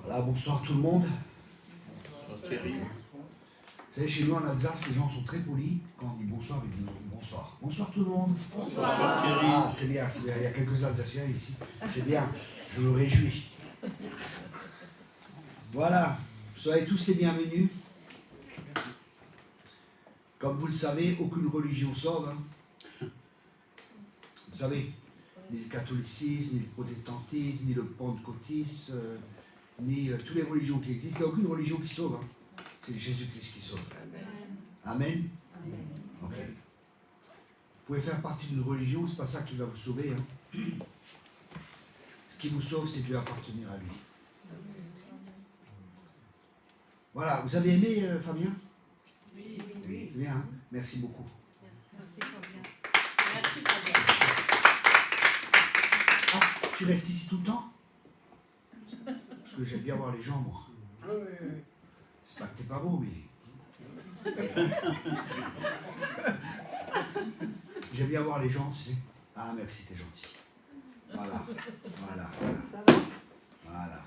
Voilà, bonsoir tout le monde. Bonsoir Thierry. Vous savez, chez nous en Alsace, les gens sont très polis. Quand on dit bonsoir, ils disent bonsoir. Bonsoir tout le monde. Bonsoir Thierry. Ah, c'est bien, c'est bien. Il y a quelques Alsaciens ici. C'est bien, je me réjouis. Voilà, soyez tous les bienvenus. Comme vous le savez, aucune religion sauve. Hein. Vous savez, ni le catholicisme, ni le protestantisme, ni le pentecôtisme, ni toutes les religions qui existent. Il n'y a aucune religion qui sauve. Hein. C'est Jésus-Christ qui sauve. Amen. Ok. Vous pouvez faire partie d'une religion, c'est pas ça qui va vous sauver. Hein. Ce qui vous sauve, c'est de lui appartenir à lui. Voilà, vous avez aimé Fabien? Oui. C'est bien, hein? Merci beaucoup. Merci Fabien. Merci Fabien. Ah, tu restes ici tout le temps? Parce que j'aime bien voir les gens, moi. C'est pas que t'es pas beau, mais... J'aime bien voir les gens, tu sais. Ah, merci, t'es gentil. Voilà. Voilà.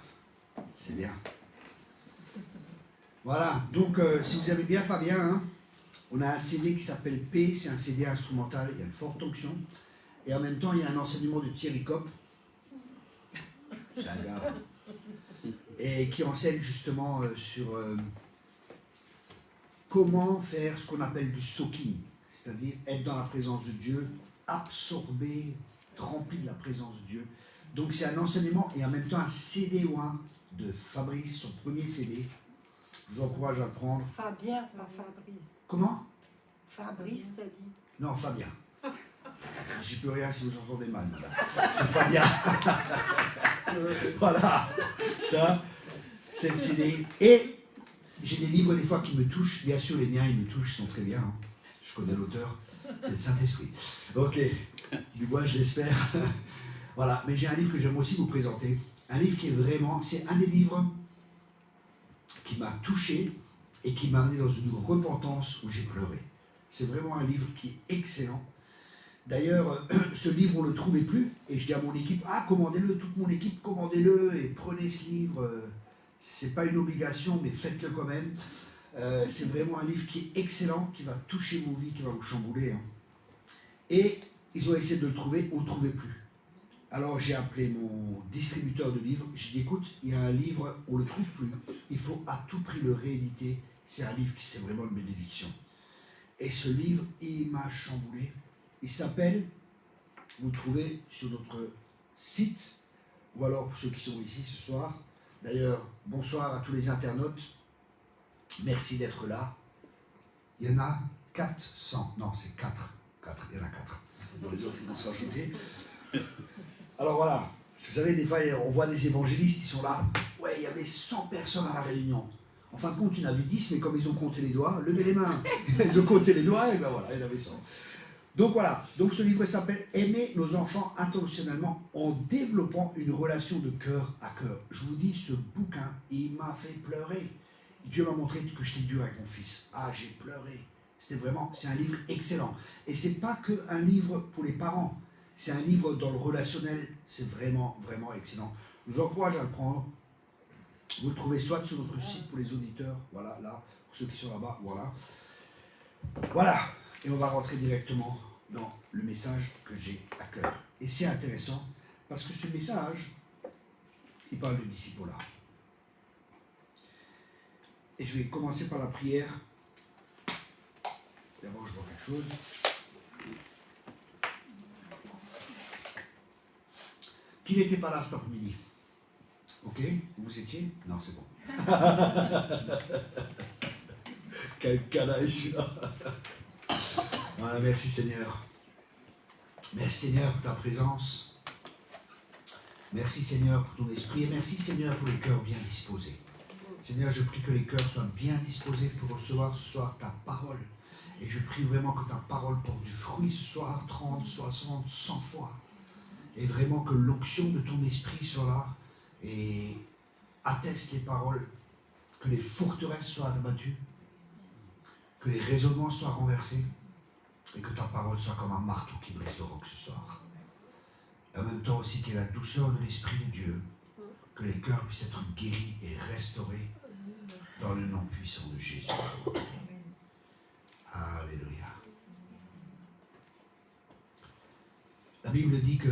C'est bien. Voilà, donc si vous aimez bien Fabien, hein, on a un CD qui s'appelle P, c'est un CD instrumental, il y a une forte onction. Et en même temps, il y a un enseignement de Thierry Kopp. C'est un gars. Et qui enseigne justement sur comment faire ce qu'on appelle du soaking, c'est-à-dire être dans la présence de Dieu, absorber, être rempli de la présence de Dieu. Donc c'est un enseignement et en même temps un CD ou un de Fabrice, son premier CD. Je vous encourage à le prendre. Fabien, pas Fabrice. Comment? Fabrice, t'as dit? Non, Fabien. J'y peux rien si vous entendez mal, madame. C'est Fabien. Voilà. Ça, c'est le CD. Et j'ai des livres des fois qui me touchent. Bien sûr, les miens, ils me touchent, ils sont très bien. Hein. Je connais l'auteur. C'est le Saint-Esprit. Ok. Du moins, je l'espère. Voilà. Mais j'ai un livre que j'aime aussi vous présenter. Un livre qui est vraiment... C'est un des livres qui m'a touché et qui m'a amené dans une repentance où j'ai pleuré. C'est vraiment un livre qui est excellent. D'ailleurs, ce livre, on ne le trouvait plus, et je dis à mon équipe, commandez-le, toute mon équipe, commandez-le, et prenez ce livre. C'est pas une obligation, mais faites-le quand même. C'est vraiment un livre qui est excellent, qui va toucher vos vies, qui va vous chambouler. Hein. Et ils ont essayé de le trouver, on ne le trouvait plus. Alors j'ai appelé mon distributeur de livres, j'ai dit écoute, il y a un livre, on ne le trouve plus, il faut à tout prix le rééditer, c'est un livre qui c'est vraiment une bénédiction. Et ce livre, il m'a chamboulé, il s'appelle, vous le trouvez sur notre site, ou alors pour ceux qui sont ici ce soir, d'ailleurs bonsoir à tous les internautes, merci d'être là, il y en a 400, non c'est 4, il y en a 4, pour les autres ils vont se rajouter. Alors voilà, vous savez, des fois, on voit des évangélistes, ils sont là. Ouais, il y avait 100 personnes à la réunion. En fin de compte, il y en avait 10, mais comme ils ont compté les doigts, levez les mains. Ils ont compté les doigts, et ben voilà, il y en avait 100. Donc voilà, donc ce livre s'appelle « Aimer nos enfants intentionnellement en développant une relation de cœur à cœur ». Je vous dis, ce bouquin, il m'a fait pleurer. Dieu m'a montré que j'étais dur avec mon fils. Ah, j'ai pleuré. C'est un livre excellent. Et c'est pas qu'un livre pour les parents. C'est un livre dans le relationnel, c'est vraiment, vraiment excellent. Je vous encourage à le prendre. Vous le trouvez soit sur notre site pour les auditeurs, voilà, là, pour ceux qui sont là-bas, voilà. Voilà, et on va rentrer directement dans le message que j'ai à cœur. Et c'est intéressant, parce que ce message, il parle de disciple-là. Et je vais commencer par la prière. D'abord, je vois quelque chose. Qui n'était pas là cet après-midi? Ok, vous étiez? Non, c'est bon. Quel canaille celui-là. Voilà, merci Seigneur. Merci Seigneur pour ta présence. Merci Seigneur pour ton esprit. Et merci Seigneur pour les cœurs bien disposés. Seigneur, je prie que les cœurs soient bien disposés pour recevoir ce soir ta parole. Et je prie vraiment que ta parole porte du fruit ce soir, 30, 60, 100 fois. Et vraiment que l'onction de ton esprit soit là et atteste les paroles, que les forteresses soient abattues, que les raisonnements soient renversés et que ta parole soit comme un marteau qui brise le roc ce soir. Et en même temps aussi qu'il y ait la douceur de l'Esprit de Dieu que les cœurs puissent être guéris et restaurés dans le nom puissant de Jésus. Alléluia. La Bible dit que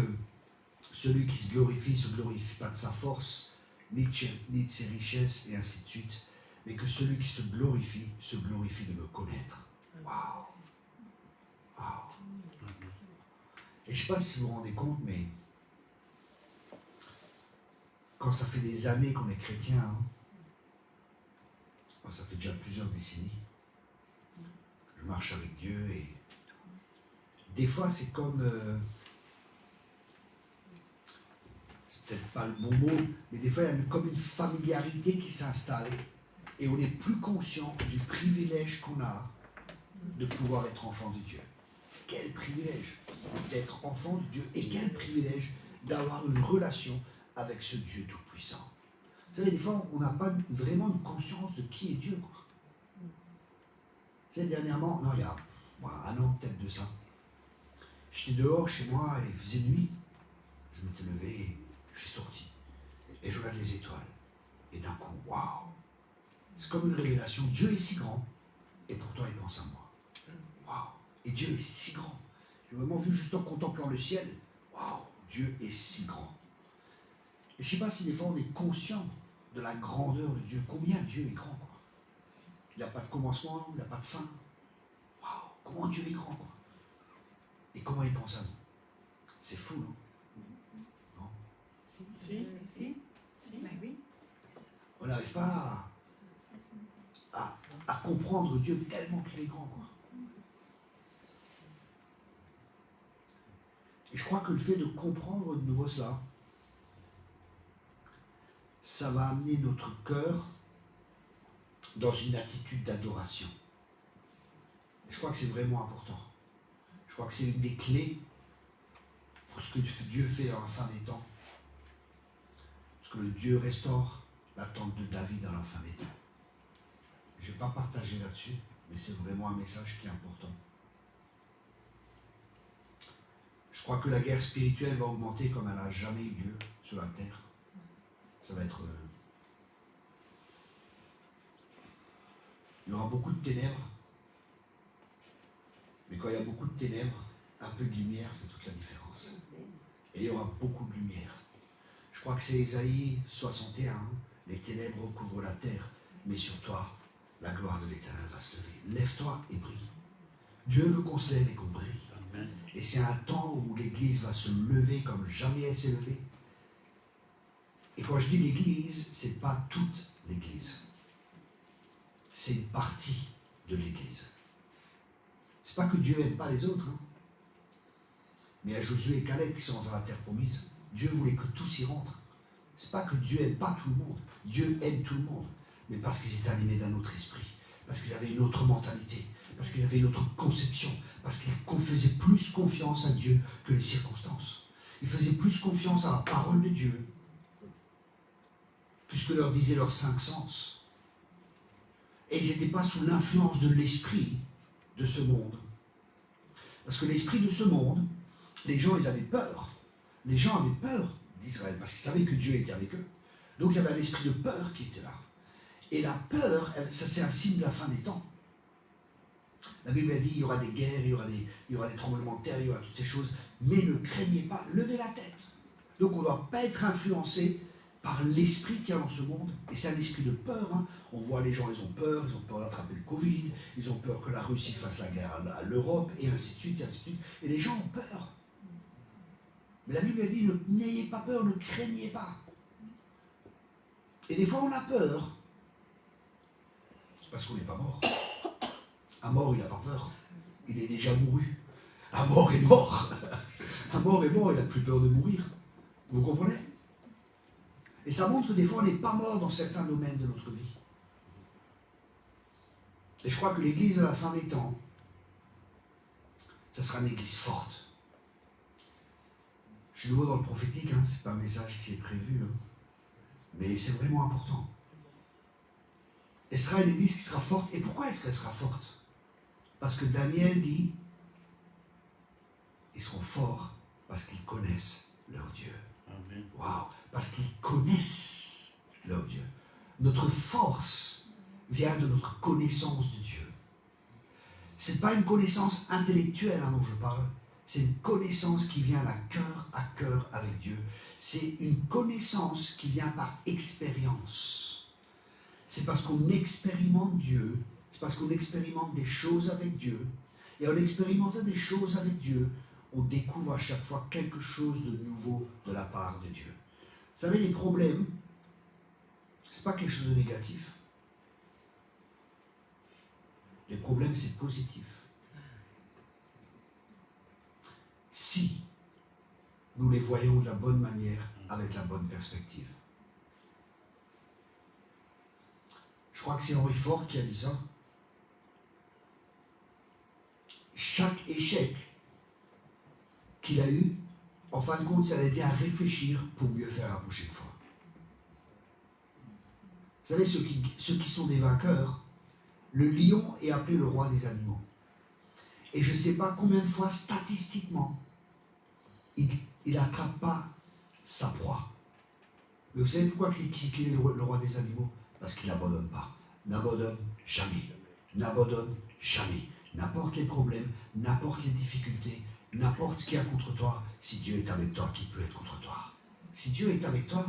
celui qui se glorifie pas de sa force, ni de ses richesses, et ainsi de suite, mais que celui qui se glorifie de me connaître. Waouh! Waouh! Et je ne sais pas si vous vous rendez compte, mais quand ça fait des années qu'on est chrétien, hein, moi, ça fait déjà plusieurs décennies, je marche avec Dieu et des fois c'est comme, c'est peut-être pas le bon mot, mais des fois il y a comme une familiarité qui s'installe et on n'est plus conscient du privilège qu'on a de pouvoir être enfant de Dieu. Quel privilège d'être enfant de Dieu et quel privilège d'avoir une relation avec ce Dieu tout-puissant. Vous savez, des fois, on n'a pas vraiment une conscience de qui est Dieu. Quoi. Vous savez, dernièrement, non, il y a un an peut-être de ça, j'étais dehors chez moi et il faisait nuit. Je m'étais levé et je suis sorti. Et je regarde les étoiles. Et d'un coup, waouh! C'est comme une révélation. Dieu est si grand et pourtant il pense à moi. Waouh! Et Dieu est si grand. J'ai vraiment vu juste en contemplant le ciel, waouh! Dieu est si grand. Et je ne sais pas si des fois on est conscient de la grandeur de Dieu, combien Dieu est grand. Quoi. Il n'a pas de commencement, il n'a pas de fin. Waouh! Comment Dieu est grand. Quoi. Et comment il pense à nous. C'est fou, non? Non? Si. Ben oui. On n'arrive pas à comprendre Dieu tellement qu'il est grand. Quoi. Et je crois que le fait de comprendre de nouveau cela, ça va amener notre cœur dans une attitude d'adoration. Et je crois que c'est vraiment important. Je crois que c'est une des clés pour ce que Dieu fait dans la fin des temps. Parce que le Dieu restaure la tente de David dans la fin des temps. Je ne vais pas partager là-dessus, mais c'est vraiment un message qui est important. Je crois que la guerre spirituelle va augmenter comme elle n'a jamais eu lieu sur la terre. Ça va être... Il y aura beaucoup de ténèbres. Mais quand il y a beaucoup de ténèbres, un peu de lumière fait toute la différence. Et il y aura beaucoup de lumière. Je crois que c'est Ésaïe 61. Les ténèbres recouvrent la terre, mais sur toi, la gloire de l'Éternel va se lever. Lève-toi et brille. Dieu veut qu'on se lève et qu'on brille. Amen. Et c'est un temps où l'Église va se lever comme jamais elle s'est levée. Et quand je dis l'Église, ce n'est pas toute l'Église. C'est une partie de l'Église. C'est pas que Dieu n'aime pas les autres. Hein. Mais il y a Josué et Caleb qui sont dans la terre promise. Dieu voulait que tous y rentrent. C'est pas que Dieu n'aime pas tout le monde. Dieu aime tout le monde. Mais parce qu'ils étaient animés d'un autre esprit. Parce qu'ils avaient une autre mentalité. Parce qu'ils avaient une autre conception. Parce qu'ils faisaient plus confiance à Dieu que les circonstances. Ils faisaient plus confiance à la parole de Dieu que ce que leur disaient leurs 5 sens. Et ils n'étaient pas sous l'influence de l'esprit de ce monde. Parce que l'esprit de ce monde, les gens, ils avaient peur. Les gens avaient peur d'Israël, parce qu'ils savaient que Dieu était avec eux. Donc il y avait un esprit de peur qui était là. Et la peur, ça c'est un signe de la fin des temps. La Bible a dit, il y aura des guerres, il y aura des tremblements de terre, il y aura toutes ces choses. Mais ne craignez pas, levez la tête. Donc on ne doit pas être influencé par l'esprit qu'il y a dans ce monde. Et c'est un esprit de peur. Hein. On voit les gens, ils ont peur d'attraper le Covid, ils ont peur que la Russie fasse la guerre à l'Europe, et ainsi de suite, et ainsi de suite. Et les gens ont peur. Mais la Bible a dit, n'ayez pas peur, ne craignez pas. Et des fois on a peur, parce qu'on n'est pas mort. Un mort, il n'a pas peur. Il est déjà mouru. Un mort est mort. Un mort est mort, il n'a plus peur de mourir. Vous comprenez? Et ça montre que des fois on n'est pas mort dans certains domaines de notre vie. Et je crois que l'église de la fin des temps, ça sera une église forte. Je suis nouveau dans le prophétique, hein, c'est pas un message qui est prévu, hein, mais c'est vraiment important. Elle sera une église qui sera forte. Et pourquoi est-ce qu'elle sera forte? Parce que Daniel dit, ils seront forts parce qu'ils connaissent leur Dieu. Amen. Waouh! Parce qu'ils connaissent leur Dieu. Notre force vient de notre connaissance de Dieu. Ce n'est pas une connaissance intellectuelle dont je parle, c'est une connaissance qui vient à cœur avec Dieu. C'est une connaissance qui vient par expérience. C'est parce qu'on expérimente Dieu, c'est parce qu'on expérimente des choses avec Dieu, et en expérimentant des choses avec Dieu, on découvre à chaque fois quelque chose de nouveau de la part de Dieu. Vous savez, les problèmes, ce n'est pas quelque chose de négatif. Les problèmes, c'est positif. Si nous les voyons de la bonne manière, avec la bonne perspective. Je crois que c'est Henry Ford qui a dit ça. Chaque échec qu'il a eu, en fin de compte, ça l'a aidé à réfléchir pour mieux faire la prochaine fois. Vous savez, ceux qui sont des vainqueurs, le lion est appelé le roi des animaux. Et je ne sais pas combien de fois, statistiquement, il n'attrape pas sa proie. Mais vous savez pourquoi qu'il est le roi des animaux? Parce qu'il n'abandonne pas. N'abandonne jamais. N'abandonne jamais. N'importe les problèmes, n'importe les difficultés, n'importe ce qu'il y a contre toi, si Dieu est avec toi, qui peut être contre toi? Si Dieu est avec toi,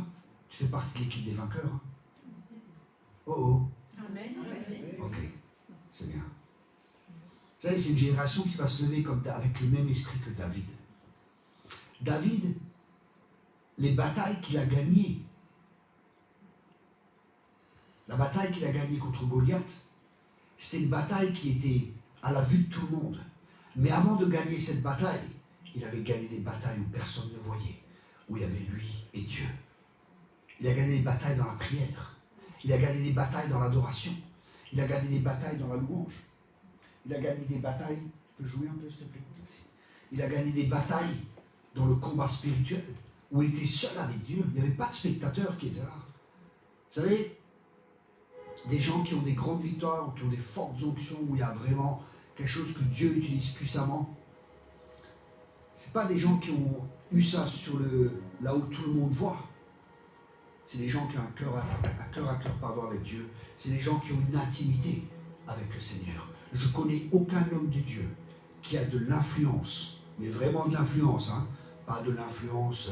tu fais partie de l'équipe des vainqueurs. Oh oh. Amen. Ok, c'est bien. Vous savez, c'est une génération qui va se lever avec le même esprit que David. David, les batailles qu'il a gagnées, la bataille qu'il a gagnée contre Goliath, c'était une bataille qui était à la vue de tout le monde. Mais avant de gagner cette bataille, il avait gagné des batailles où personne ne voyait, où il y avait lui et Dieu. Il a gagné des batailles dans la prière. Il a gagné des batailles dans l'adoration. Il a gagné des batailles dans la louange. Il a gagné des batailles... Tu peux jouer un peu, s'il te plaît? Merci. Il a gagné des batailles dans le combat spirituel, où il était seul avec Dieu. Il n'y avait pas de spectateurs qui étaient là. Vous savez, des gens qui ont des grandes victoires, qui ont des fortes onctions, où il y a vraiment quelque chose que Dieu utilise puissamment. Ce n'est pas des gens qui ont eu ça là où tout le monde voit. C'est des gens qui ont un cœur à cœur avec Dieu. C'est des gens qui ont une intimité avec le Seigneur. Je ne connais aucun homme de Dieu qui a de l'influence, mais vraiment de l'influence, hein, pas de l'influence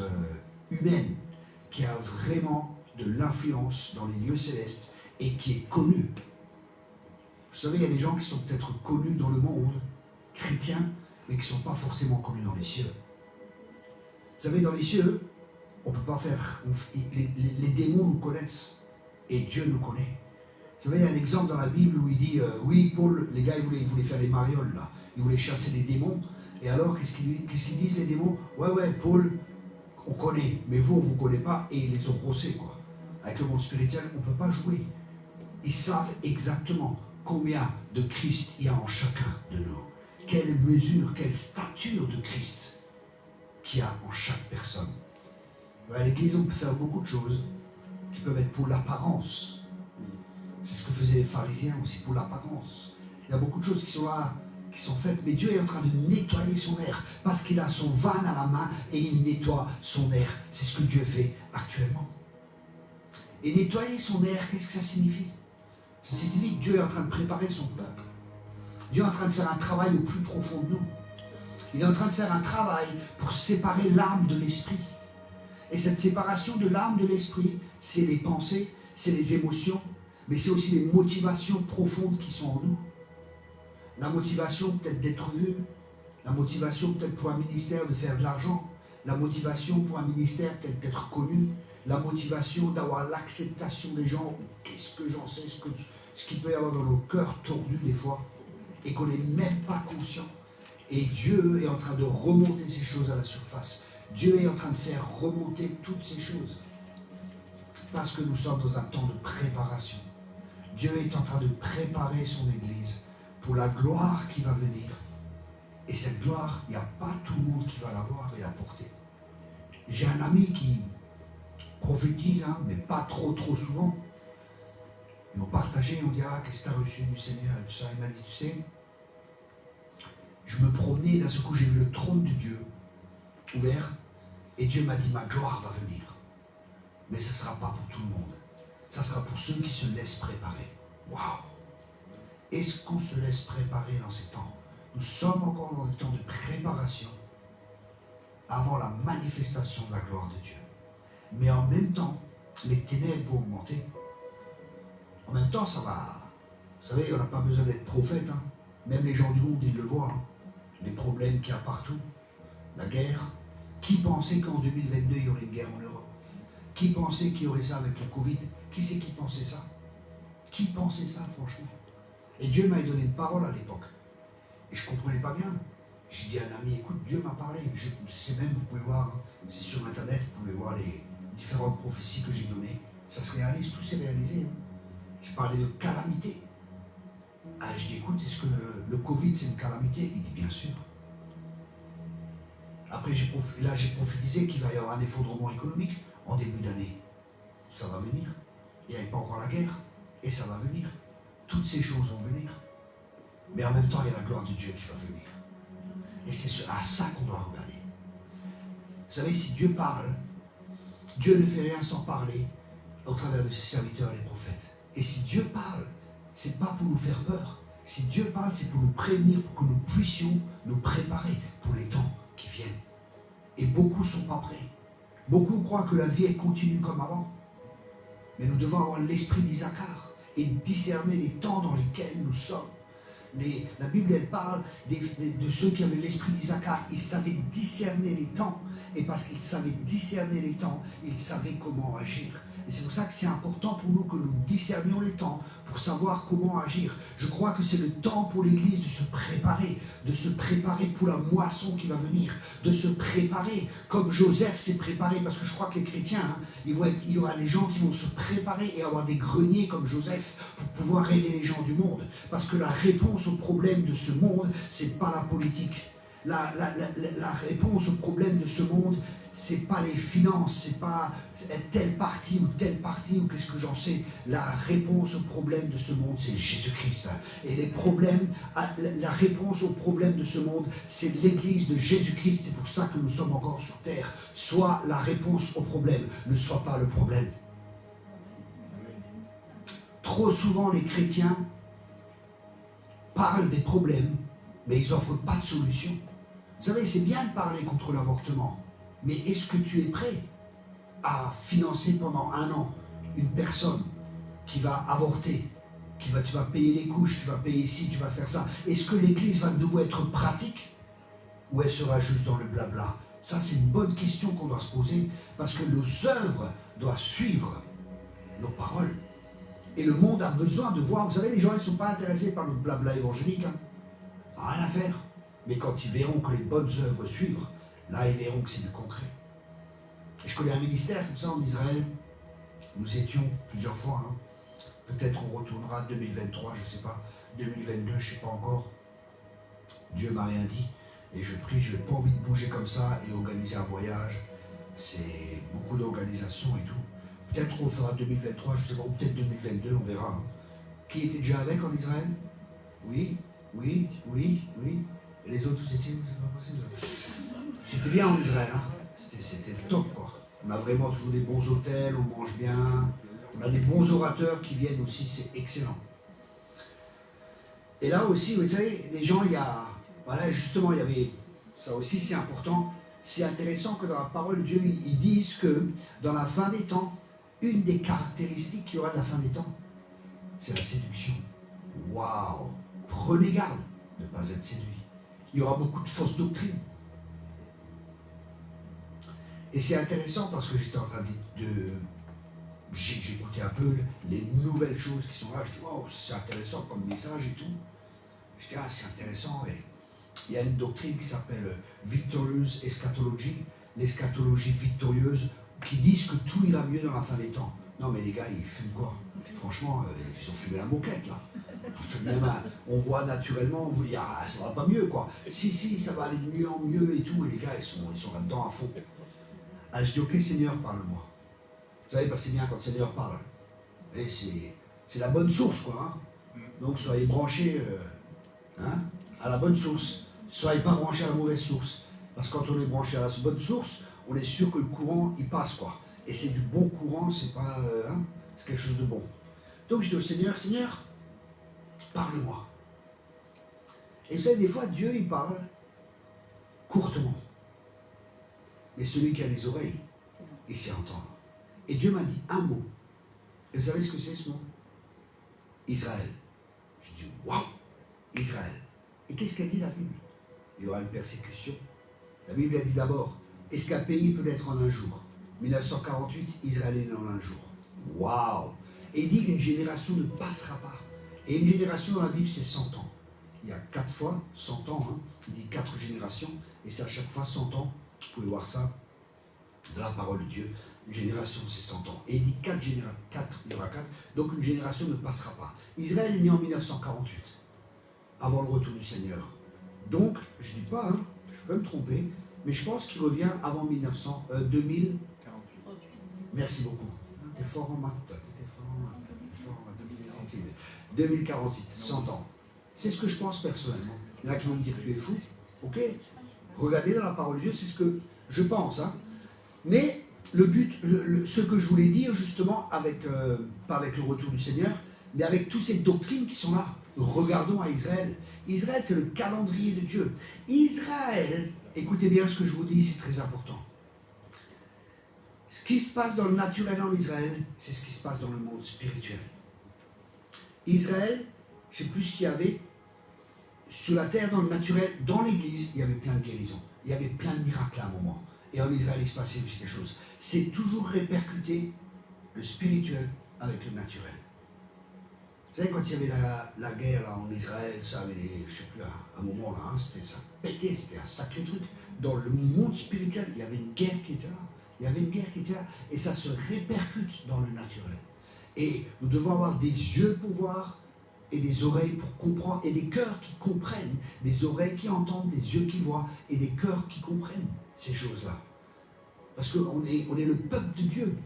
humaine, qui a vraiment de l'influence dans les lieux célestes et qui est connu. Vous savez, il y a des gens qui sont peut-être connus dans le monde chrétien, mais qui ne sont pas forcément connus dans les cieux. Vous savez, dans les cieux, on ne peut pas faire... les démons nous connaissent, et Dieu nous connaît. Vous savez, il y a un exemple dans la Bible où il dit, oui, Paul, les gars, ils voulaient faire les marioles, là. Ils voulaient chasser les démons. Et alors, qu'est-ce qu'ils disent, les démons? Ouais, Paul, on connaît, mais vous, on ne vous connaît pas, et ils les ont brossés, quoi. Avec le monde spirituel, on ne peut pas jouer. Ils savent exactement combien de Christ il y a en chacun de nous. Quelle mesure, quelle stature de Christ qu'il y a en chaque personne. À l'église, on peut faire beaucoup de choses qui peuvent être pour l'apparence. C'est ce que faisaient les pharisiens aussi, pour l'apparence. Il y a beaucoup de choses qui sont là, qui sont faites, mais Dieu est en train de nettoyer son air, parce qu'il a son van à la main et il nettoie son air. C'est ce que Dieu fait actuellement. Et nettoyer son air, qu'est-ce que ça signifie? Ça signifie que Dieu est en train de préparer son peuple. Dieu est en train de faire un travail au plus profond de nous. Il est en train de faire un travail pour séparer l'âme de l'esprit. Et cette séparation de l'âme de l'esprit, c'est les pensées, c'est les émotions, mais c'est aussi les motivations profondes qui sont en nous. La motivation peut-être d'être vu, la motivation peut-être pour un ministère de faire de l'argent, la motivation pour un ministère peut-être d'être connu, la motivation d'avoir l'acceptation des gens. Qu'est-ce que j'en sais, ce qu'il peut y avoir dans nos cœurs tordus des fois, et qu'on n'est même pas conscient. Et Dieu est en train de remonter ces choses à la surface. Dieu est en train de faire remonter toutes ces choses. Parce que nous sommes dans un temps de préparation. Dieu est en train de préparer son Église pour la gloire qui va venir. Et cette gloire, il n'y a pas tout le monde qui va la voir et la porter. J'ai un ami qui prophétise, hein, mais pas trop souvent. Ils m'ont partagé, on dit, qu'est-ce que tu as reçu du Seigneur et tout ça. Il m'a dit, tu sais, je me promenais, d'un seul coup j'ai vu le trône de Dieu ouvert, et Dieu m'a dit, ma gloire va venir. Mais ce ne sera pas pour tout le monde. sera pour ceux qui se laissent préparer. Waouh! Est-ce qu'on se laisse préparer dans ces temps? Nous sommes encore dans le temps de préparation avant la manifestation de la gloire de Dieu. Mais en même temps, les ténèbres vont augmenter. En même temps, ça va. Vous savez, on n'a pas besoin d'être prophète. Hein. Même les gens du monde, ils le voient. Hein. Les problèmes qu'il y a partout. La guerre. Qui pensait qu'en 2022, il y aurait une guerre en Europe? Qui pensait qu'il y aurait ça avec le Covid? Qui c'est qui pensait ça? Qui pensait ça, franchement? Et Dieu m'a donné une parole à l'époque. Et je ne comprenais pas bien. J'ai dit à un ami, écoute, Dieu m'a parlé. Je sais même, vous pouvez voir, hein, c'est sur Internet, vous pouvez voir les différentes prophéties que j'ai données. Ça se réalise, tout s'est réalisé. Hein. Je parlais de calamité. Ah, je dis, écoute, est-ce que le Covid, c'est une calamité? Il dit, bien sûr. Après, j'ai prophétisé qu'il va y avoir un effondrement économique en début d'année. Ça va venir. Il n'y avait pas encore la guerre. Et ça va venir. Toutes ces choses vont venir. Mais en même temps, il y a la gloire de Dieu qui va venir. Et c'est à ça qu'on doit regarder. Vous savez, si Dieu parle, Dieu ne fait rien sans parler au travers de ses serviteurs et les prophètes. Et si Dieu parle, c'est pas pour nous faire peur. Si Dieu parle, c'est pour nous prévenir, pour que nous puissions nous préparer pour les temps qui viennent. Et beaucoup ne sont pas prêts. Beaucoup croient que la vie est continue comme avant. Mais nous devons avoir l'esprit d'Isaacar et discerner les temps dans lesquels nous sommes. La Bible, elle parle de ceux qui avaient l'esprit d'Isaacar. Ils savaient discerner les temps. Et parce qu'ils savaient discerner les temps, ils savaient comment agir. Et c'est pour ça que c'est important pour nous que nous discernions les temps pour savoir comment agir. Je crois que c'est le temps pour l'Église de se préparer pour la moisson qui va venir, de se préparer comme Joseph s'est préparé, parce que je crois que les chrétiens, hein, il y aura des gens qui vont se préparer et avoir des greniers comme Joseph pour pouvoir aider les gens du monde. Parce que la réponse aux problèmes de ce monde, c'est pas la politique. La réponse aux problèmes de ce monde, c'est pas les finances, c'est pas telle partie ou qu'est-ce que j'en sais. La réponse aux problèmes de ce monde, c'est Jésus-Christ. Et les problèmes, la réponse aux problèmes de ce monde, c'est l'Église de Jésus-Christ. C'est pour ça que nous sommes encore sur terre. Soit la réponse aux problèmes, ne soit pas le problème. Trop souvent, les chrétiens parlent des problèmes, mais ils n'offrent pas de solution. Vous savez, c'est bien de parler contre l'avortement, mais est-ce que tu es prêt à financer pendant 1 an une personne qui va avorter, tu vas payer les couches, tu vas payer ci, tu vas faire ça? Est-ce que l'Église va de nouveau être pratique ou elle sera juste dans le blabla? Ça, c'est une bonne question qu'on doit se poser, parce que nos œuvres doivent suivre nos paroles. Et le monde a besoin de voir. Vous savez, les gens ne sont pas intéressés par notre blabla évangélique. Hein. Rien à faire. Mais quand ils verront que les bonnes œuvres suivent, là, ils verront que c'est du concret. Et je connais un ministère comme ça en Israël. Nous étions plusieurs fois. Hein. Peut-être on retournera 2023, je ne sais pas. 2022, je ne sais pas encore. Dieu m'a rien dit. Et je prie, je n'ai pas envie de bouger comme ça et organiser un voyage. C'est beaucoup d'organisation et tout. Peut-être on fera 2023, je ne sais pas, ou peut-être 2022, on verra. Hein. Qui était déjà avec en Israël? Oui. Et les autres, où c'était? C'est pas possible. C'était bien en Israël, hein. C'était top, quoi. On a vraiment toujours des bons hôtels, on mange bien. On a des bons orateurs qui viennent aussi, c'est excellent. Et là aussi, vous savez, les gens, voilà, justement, il y avait, ça aussi c'est important, c'est intéressant que dans la parole de Dieu, ils disent que dans la fin des temps, une des caractéristiques qu'il y aura de la fin des temps, c'est la séduction. Waouh! Prenez garde de ne pas être séduit. Il y aura beaucoup de fausses doctrines. Et c'est intéressant parce que j'étais en train j'écoutais un peu les nouvelles choses qui sont là. Je dis, wow, c'est intéressant comme message et tout. Je dis, c'est intéressant. Et il y a une doctrine qui s'appelle Victorious Eschatology, l'eschatologie victorieuse, qui disent que tout ira mieux dans la fin des temps. Non, mais les gars, ils fument quoi? Franchement, ils ont fumé la moquette, là. Même, on voit naturellement, ça va pas mieux, quoi. Si, ça va aller de mieux en mieux et tout. Et les gars, ils sont là-dedans à fond. Je dis, ok, Seigneur, parle-moi. Vous savez, c'est bien quand le Seigneur parle. Et c'est la bonne source, quoi. Hein. Donc, soyez branchés à la bonne source. Soyez pas branchés à la mauvaise source. Parce que quand on est branché à la bonne source, on est sûr que le courant, il passe, quoi. Et c'est du bon courant, c'est pas... C'est quelque chose de bon. Donc je dis au Seigneur, Seigneur, parle-moi. Et vous savez, des fois, Dieu, il parle courtement. Mais celui qui a les oreilles, il sait entendre. Et Dieu m'a dit un mot. Et vous savez ce que c'est ce mot? Israël. Je dis, waouh, Israël. Et qu'est-ce qu'a dit la Bible? Il y aura une persécution. La Bible a dit d'abord, est-ce qu'un pays peut naître en un jour? 1948, Israël est né en un jour. Waouh! Et il dit qu'une génération ne passera pas. Et une génération dans la Bible, c'est 100 ans. Il y a 4 fois 100 ans. Hein. Il dit 4 générations. Et c'est à chaque fois 100 ans. Vous pouvez voir ça dans la parole de Dieu. Une génération, c'est 100 ans. Et il dit 4 générations. Il y aura 4. Donc une génération ne passera pas. Israël est né en 1948. Avant le retour du Seigneur. Donc, je ne dis pas, hein, je peux me tromper, mais je pense qu'il revient avant 2000. 48. Merci beaucoup. T'es fort en maths, t'es fort en maths, t'es fort en maths. 2048, 100 ans. C'est ce que je pense personnellement. Il y en a qui vont me dire, tu es fou. Ok. Regardez dans la parole de Dieu, c'est ce que je pense. Hein. Mais le but, ce que je voulais dire justement, pas avec le retour du Seigneur, mais avec toutes ces doctrines qui sont là. Regardons à Israël. Israël, c'est le calendrier de Dieu. Israël, écoutez bien ce que je vous dis, c'est très important. Ce qui se passe dans le naturel en Israël, c'est ce qui se passe dans le monde spirituel. Israël, je ne sais plus ce qu'il y avait, sur la terre, dans le naturel, dans l'église, il y avait plein de guérisons. Il y avait plein de miracles à un moment. Et en Israël, il se passait aussi quelque chose. C'est toujours répercuté le spirituel avec le naturel. Vous savez, quand il y avait la guerre là, en Israël, ça avait, je ne sais plus, un moment là, hein, ça pétait, c'était un sacré truc. Dans le monde spirituel, il y avait une guerre qui était là. Il y avait une guerre qui était là. Et ça se répercute dans le naturel. Et nous devons avoir des yeux pour voir, et des oreilles pour comprendre, et des cœurs qui comprennent, des oreilles qui entendent, des yeux qui voient, et des cœurs qui comprennent ces choses-là. Parce qu'on est le peuple de Dieu.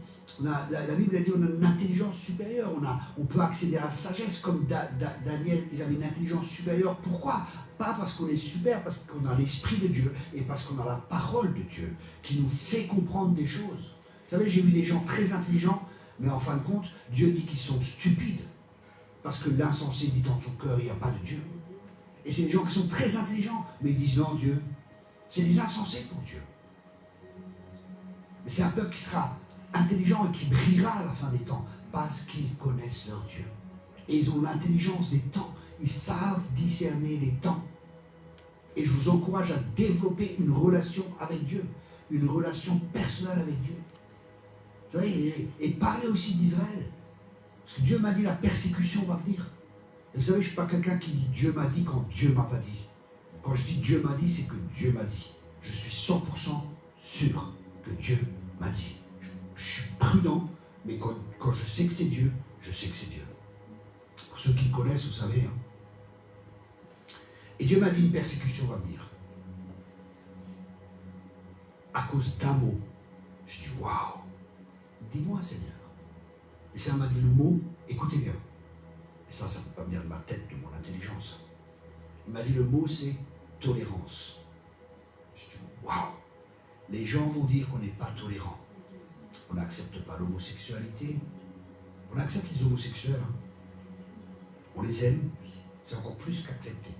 La Bible a dit qu'on a une intelligence supérieure, on peut accéder à la sagesse, comme Daniel, ils avaient une intelligence supérieure. Pourquoi? Pas parce qu'on est super, parce qu'on a l'Esprit de Dieu, et parce qu'on a la parole de Dieu, qui nous fait comprendre des choses. Vous savez, j'ai vu des gens très intelligents, mais en fin de compte, Dieu dit qu'ils sont stupides. Parce que l'insensé dit dans son cœur, il n'y a pas de Dieu. Et c'est des gens qui sont très intelligents, mais ils disent non, Dieu. C'est des insensés pour Dieu. Mais c'est un peuple qui sera intelligent et qui brillera à la fin des temps, parce qu'ils connaissent leur Dieu. Et ils ont l'intelligence des temps. Ils savent discerner les temps. Et je vous encourage à développer une relation avec Dieu, une relation personnelle avec Dieu. Vous savez, et parler aussi d'Israël. Parce que Dieu m'a dit, la persécution va venir. Et vous savez, je ne suis pas quelqu'un qui dit Dieu m'a dit quand Dieu ne m'a pas dit. Quand je dis Dieu m'a dit, c'est que Dieu m'a dit. Je suis 100% sûr que Dieu m'a dit. Je suis prudent, mais quand je sais que c'est Dieu, je sais que c'est Dieu. Pour ceux qui me connaissent, vous savez. Hein. Et Dieu m'a dit, une persécution va venir. À cause d'un mot. Je dis, waouh, dis-moi Seigneur. Et ça m'a dit le mot, écoutez bien. Et ça ne peut pas venir de ma tête, de mon intelligence. Il m'a dit le mot, c'est tolérance. Je dis, waouh, les gens vont dire qu'on n'est pas tolérant. On n'accepte pas l'homosexualité. On accepte les homosexuels. Hein. On les aime. C'est encore plus qu'accepter.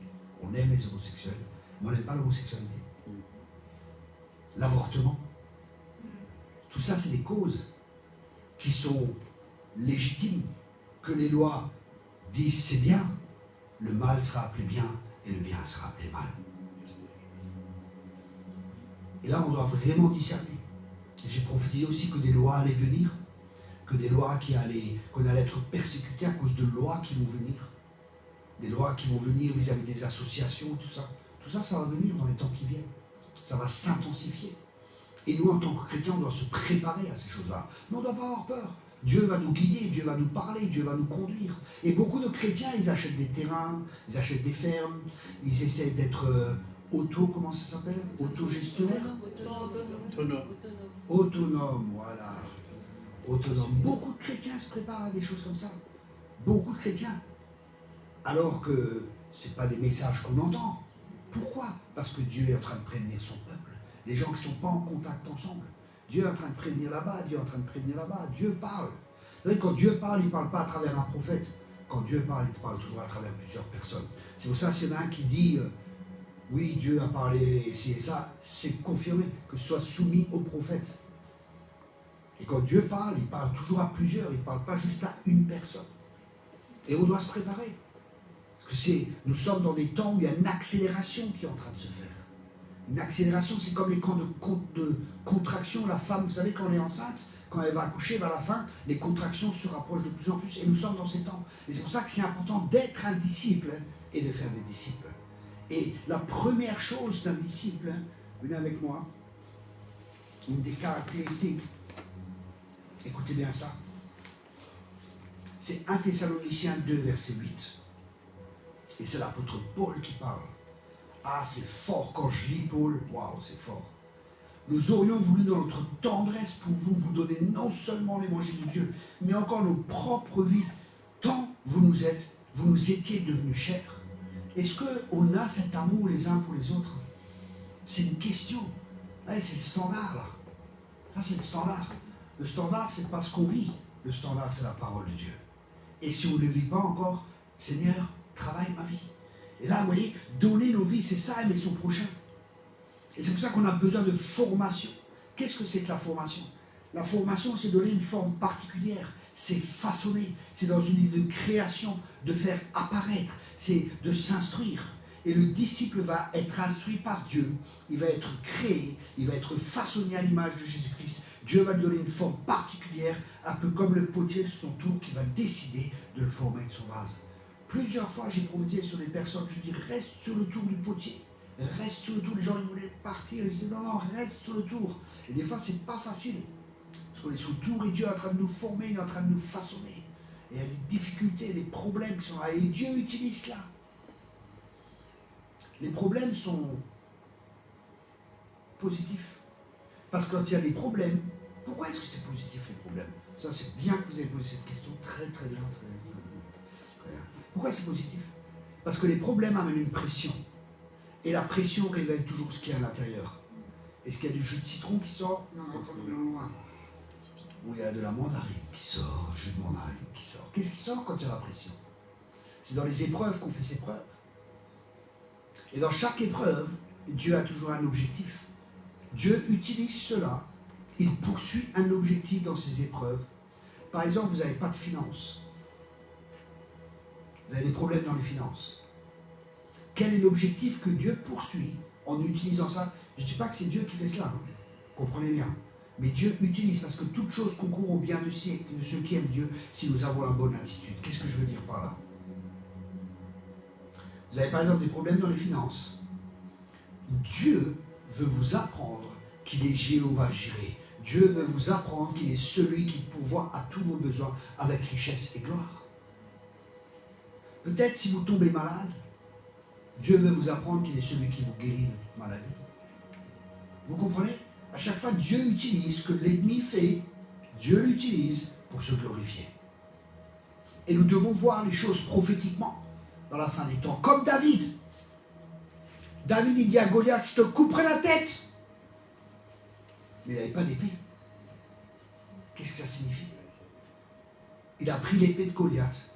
On aime les homosexuels, mais on n'aime pas l'homosexualité. L'avortement. Tout ça, c'est des causes qui sont légitimes, que les lois disent c'est bien, le mal sera appelé bien et le bien sera appelé mal. Et là, on doit vraiment discerner. Et j'ai prophétisé aussi que des lois allaient venir, que des lois qu'on allait être persécutés à cause de lois qui vont venir. Des lois qui vont venir vis-à-vis des associations, tout ça. Tout ça, ça va venir dans les temps qui viennent. Ça va s'intensifier. Et nous, en tant que chrétiens, on doit se préparer à ces choses-là. Mais on ne doit pas avoir peur. Dieu va nous guider, Dieu va nous parler, Dieu va nous conduire. Et beaucoup de chrétiens, ils achètent des terrains, ils achètent des fermes, ils essaient d'être comment ça s'appelle? Autogestionnaire? Autonome, voilà. Autonome. Beaucoup de chrétiens se préparent à des choses comme ça. Beaucoup de chrétiens. Alors que ce n'est pas des messages qu'on entend. Pourquoi? Parce que Dieu est en train de prévenir son peuple. Les gens qui ne sont pas en contact ensemble. Dieu est en train de prévenir là-bas, Dieu est en train de prévenir là-bas. Dieu parle. Vous savez, quand Dieu parle, il ne parle pas à travers un prophète. Quand Dieu parle, il parle toujours à travers plusieurs personnes. C'est pour ça, s'il y en a un qui dit oui, Dieu a parlé ici et ça, c'est confirmé que ce soit soumis au prophète. Et quand Dieu parle, il parle toujours à plusieurs, il ne parle pas juste à une personne. Et on doit se préparer. Parce que nous sommes dans des temps où il y a une accélération qui est en train de se faire. Une accélération, c'est comme les camps de contraction. La femme, vous savez, quand elle est enceinte, quand elle va accoucher, vers la fin, les contractions se rapprochent de plus en plus. Et nous sommes dans ces temps. Et c'est pour ça que c'est important d'être un disciple et de faire des disciples. Et la première chose d'un disciple, venez avec moi, une des caractéristiques, écoutez bien ça, c'est 1 Thessaloniciens 2, verset 8. Et c'est l'apôtre Paul qui parle. Ah, c'est fort, quand je lis Paul, waouh, c'est fort. Nous aurions voulu dans notre tendresse pour vous donner non seulement l'évangile de Dieu, mais encore nos propres vies, tant vous nous étiez devenus chers. Est-ce qu'on a cet amour les uns pour les autres? C'est une question. Ouais, c'est le standard, là. Là, c'est le standard. Le standard, c'est pas ce qu'on vit. Le standard, c'est la parole de Dieu. Et si on ne le vit pas encore, Seigneur, travaille ma vie. Et là, vous voyez, donner nos vies, c'est ça, aimer son prochain. Et c'est pour ça qu'on a besoin de formation. Qu'est-ce que c'est que la formation? La formation, c'est donner une forme particulière. C'est façonner. C'est dans une idée de création, de faire apparaître. C'est de s'instruire. Et le disciple va être instruit par Dieu. Il va être créé. Il va être façonné à l'image de Jésus-Christ. Dieu va lui donner une forme particulière, un peu comme le potier sur son tour qui va décider de le former de son vase. Plusieurs fois, j'ai proposé sur des personnes, je dis, reste sur le tour du potier. Reste sur le tour. Les gens, ils voulaient partir. Je disais, non, reste sur le tour. Et des fois, c'est pas facile. Parce qu'on est sur le tour et Dieu est en train de nous former, il est en train de nous façonner. Et il y a des difficultés, des problèmes qui sont là. Et Dieu utilise cela. Les problèmes sont positifs. Parce que quand il y a des problèmes, pourquoi est-ce que c'est positif les problèmes? Ça, c'est bien que vous ayez posé cette question. Très, très bien, très bien. Très bien. Pourquoi c'est positif? Parce que les problèmes amènent une pression. Et la pression révèle toujours ce qu'il y a à l'intérieur. Est-ce qu'il y a du jus de citron qui sort? Non. Ou il y a de la mandarine qui sort, jus de mandarine qui sort. Qu'est-ce qui sort quand il y a la pression? C'est dans les épreuves qu'on fait ses preuves. Et dans chaque épreuve, Dieu a toujours un objectif. Dieu utilise cela. Il poursuit un objectif dans ses épreuves. Par exemple, vous n'avez pas de finances. Vous avez des problèmes dans les finances. Quel est l'objectif que Dieu poursuit en utilisant ça? Je ne dis pas que c'est Dieu qui fait cela, hein. Comprenez bien. Mais Dieu utilise, parce que toute chose concourt au bien de ceux qui aiment Dieu si nous avons la bonne attitude. Qu'est-ce que je veux dire par là? Vous avez par exemple des problèmes dans les finances. Dieu veut vous apprendre qu'il est Jéhovah Jireh. Dieu veut vous apprendre qu'il est celui qui pourvoit à tous vos besoins avec richesse et gloire. Peut-être si vous tombez malade, Dieu veut vous apprendre qu'il est celui qui vous guérit de toute maladie. Vous comprenez? À chaque fois, Dieu utilise ce que l'ennemi fait, Dieu l'utilise pour se glorifier. Et nous devons voir les choses prophétiquement dans la fin des temps. Comme David. David, il dit à Goliath, je te couperai la tête. Mais il n'avait pas d'épée. Qu'est-ce que ça signifie? Il a pris l'épée de Goliath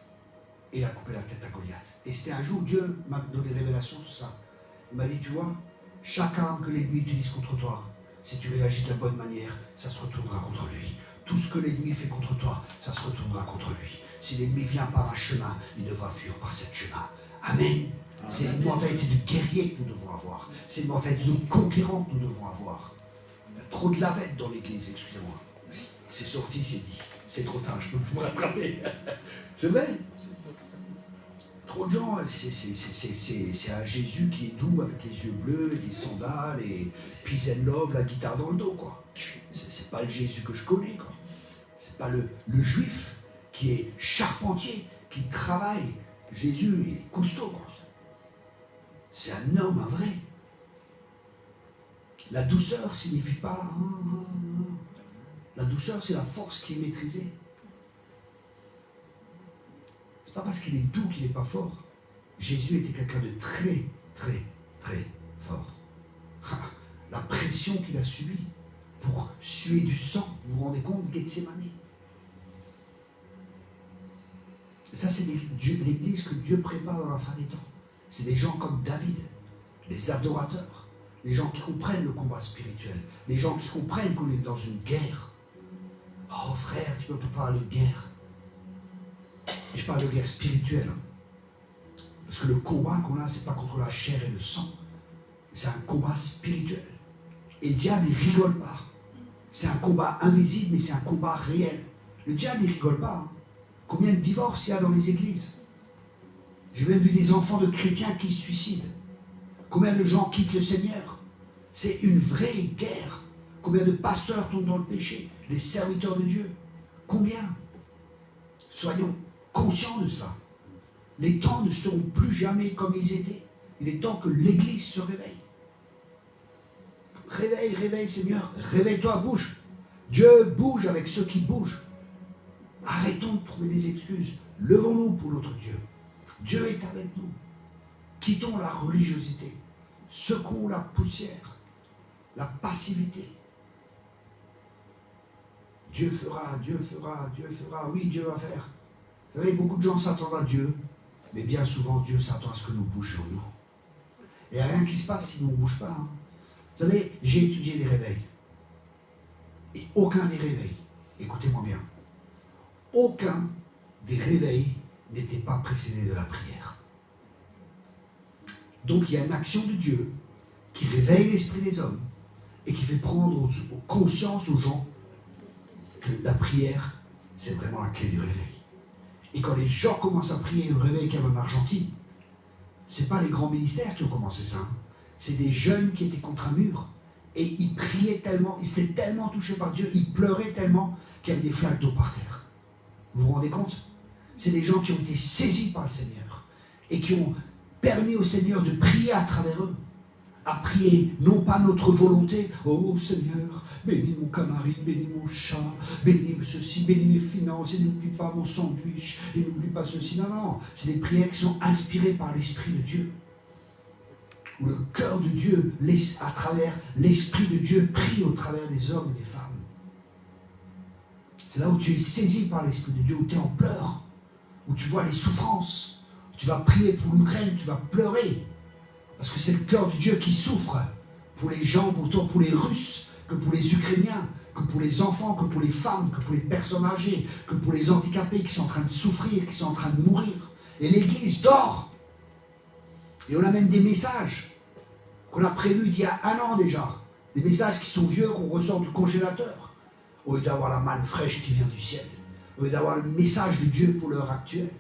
et il a coupé la tête à Goliath. Et c'était un jour, Dieu m'a donné révélation sur ça. Il m'a dit, tu vois, chaque arme que l'ennemi utilise contre toi, si tu réagis de la bonne manière, ça se retournera contre lui. Tout ce que l'ennemi fait contre toi, ça se retournera contre lui. Si l'ennemi vient par un chemin, il devra fuir par ce chemin. Amen. C'est une mentalité de guerrier que nous devons avoir. C'est une mentalité de conquérant que nous devons avoir. Il y a trop de lavettes dans l'église, excusez-moi. C'est sorti, c'est dit. C'est trop tard, je peux plus me rattraper. C'est vrai. Trop de gens, c'est un Jésus qui est doux avec les yeux bleus, des sandales et peace and love, la guitare dans le dos, quoi. C'est pas le Jésus que je connais, quoi. C'est pas le juif qui est charpentier, qui travaille. Jésus, il est costaud, quoi. C'est un homme, un vrai. La douceur signifie pas... La douceur, c'est la force qui est maîtrisée. C'est pas parce qu'il est doux qu'il n'est pas fort. Jésus était quelqu'un de très, très, très fort. La pression qu'il a subie pour suer du sang, vous vous rendez compte, Gethsémani. Et ça, c'est l'Église que Dieu prépare dans la fin des temps. C'est des gens comme David, les adorateurs, les gens qui comprennent le combat spirituel, les gens qui comprennent qu'on est dans une guerre. Oh frère, tu ne peux pas parler de guerre. Et je parle de guerre spirituelle. Parce que le combat qu'on a, ce n'est pas contre la chair et le sang. C'est un combat spirituel. Et le diable, il ne rigole pas. C'est un combat invisible, mais c'est un combat réel. Le diable, il ne rigole pas. Hein. Combien de divorces il y a dans les églises? J'ai même vu des enfants de chrétiens qui se suicident. Combien de gens quittent le Seigneur? C'est une vraie guerre. Combien de pasteurs tombent dans le péché? Les serviteurs de Dieu. Combien? Soyons conscients de cela. Les temps ne seront plus jamais comme ils étaient. Il est temps que l'Église se réveille. Réveille, réveille, Seigneur. Réveille-toi, bouge. Dieu bouge avec ceux qui bougent. Arrêtons de trouver des excuses. Levons-nous pour notre Dieu. Dieu est avec nous. Quittons la religiosité. Secouons la poussière, la passivité. Dieu fera, Dieu fera, Dieu fera. Oui, Dieu va faire. Vous savez, beaucoup de gens s'attendent à Dieu, mais bien souvent, Dieu s'attend à ce que nous bougions nous. Il n'y a rien qui se passe si nous ne bouge pas. Hein. Vous savez, j'ai étudié les réveils. Et aucun des réveils, écoutez-moi bien, aucun des réveils n'était pas précédé de la prière. Donc il y a une action de Dieu qui réveille l'esprit des hommes et qui fait prendre conscience aux gens que la prière, c'est vraiment la clé du réveil. Et quand les gens commencent à prier le réveil qu'il y a en Argentine, ce n'est pas les grands ministères qui ont commencé ça. Hein. C'est des jeunes qui étaient contre un mur. Et ils priaient tellement, ils étaient tellement touchés par Dieu, ils pleuraient tellement qu'il y avait des flaques d'eau par terre. Vous vous rendez compte? C'est des gens qui ont été saisis par le Seigneur et qui ont permis au Seigneur de prier à travers eux. À prier, non pas notre volonté. Oh Seigneur, bénis mon canari, bénis mon chat, bénis ceci, bénis mes finances, et n'oublie pas mon sandwich, et n'oublie pas ceci. Non, non, c'est des prières qui sont inspirées par l'Esprit de Dieu. Où le cœur de Dieu, à travers l'Esprit de Dieu, prie au travers des hommes et des femmes. C'est là où tu es saisi par l'Esprit de Dieu, où tu es en pleurs, où tu vois les souffrances. Tu vas prier pour l'Ukraine, tu vas pleurer. Parce que c'est le cœur de Dieu qui souffre pour les gens, autant pour les Russes que pour les Ukrainiens, que pour les enfants, que pour les femmes, que pour les personnes âgées, que pour les handicapés qui sont en train de souffrir, qui sont en train de mourir. Et l'Église dort. Et on amène des messages qu'on a prévus il y a 1 an déjà. Des messages qui sont vieux, qu'on ressort du congélateur. Au lieu d'avoir la manne fraîche qui vient du ciel. Au lieu d'avoir le message de Dieu pour l'heure actuelle.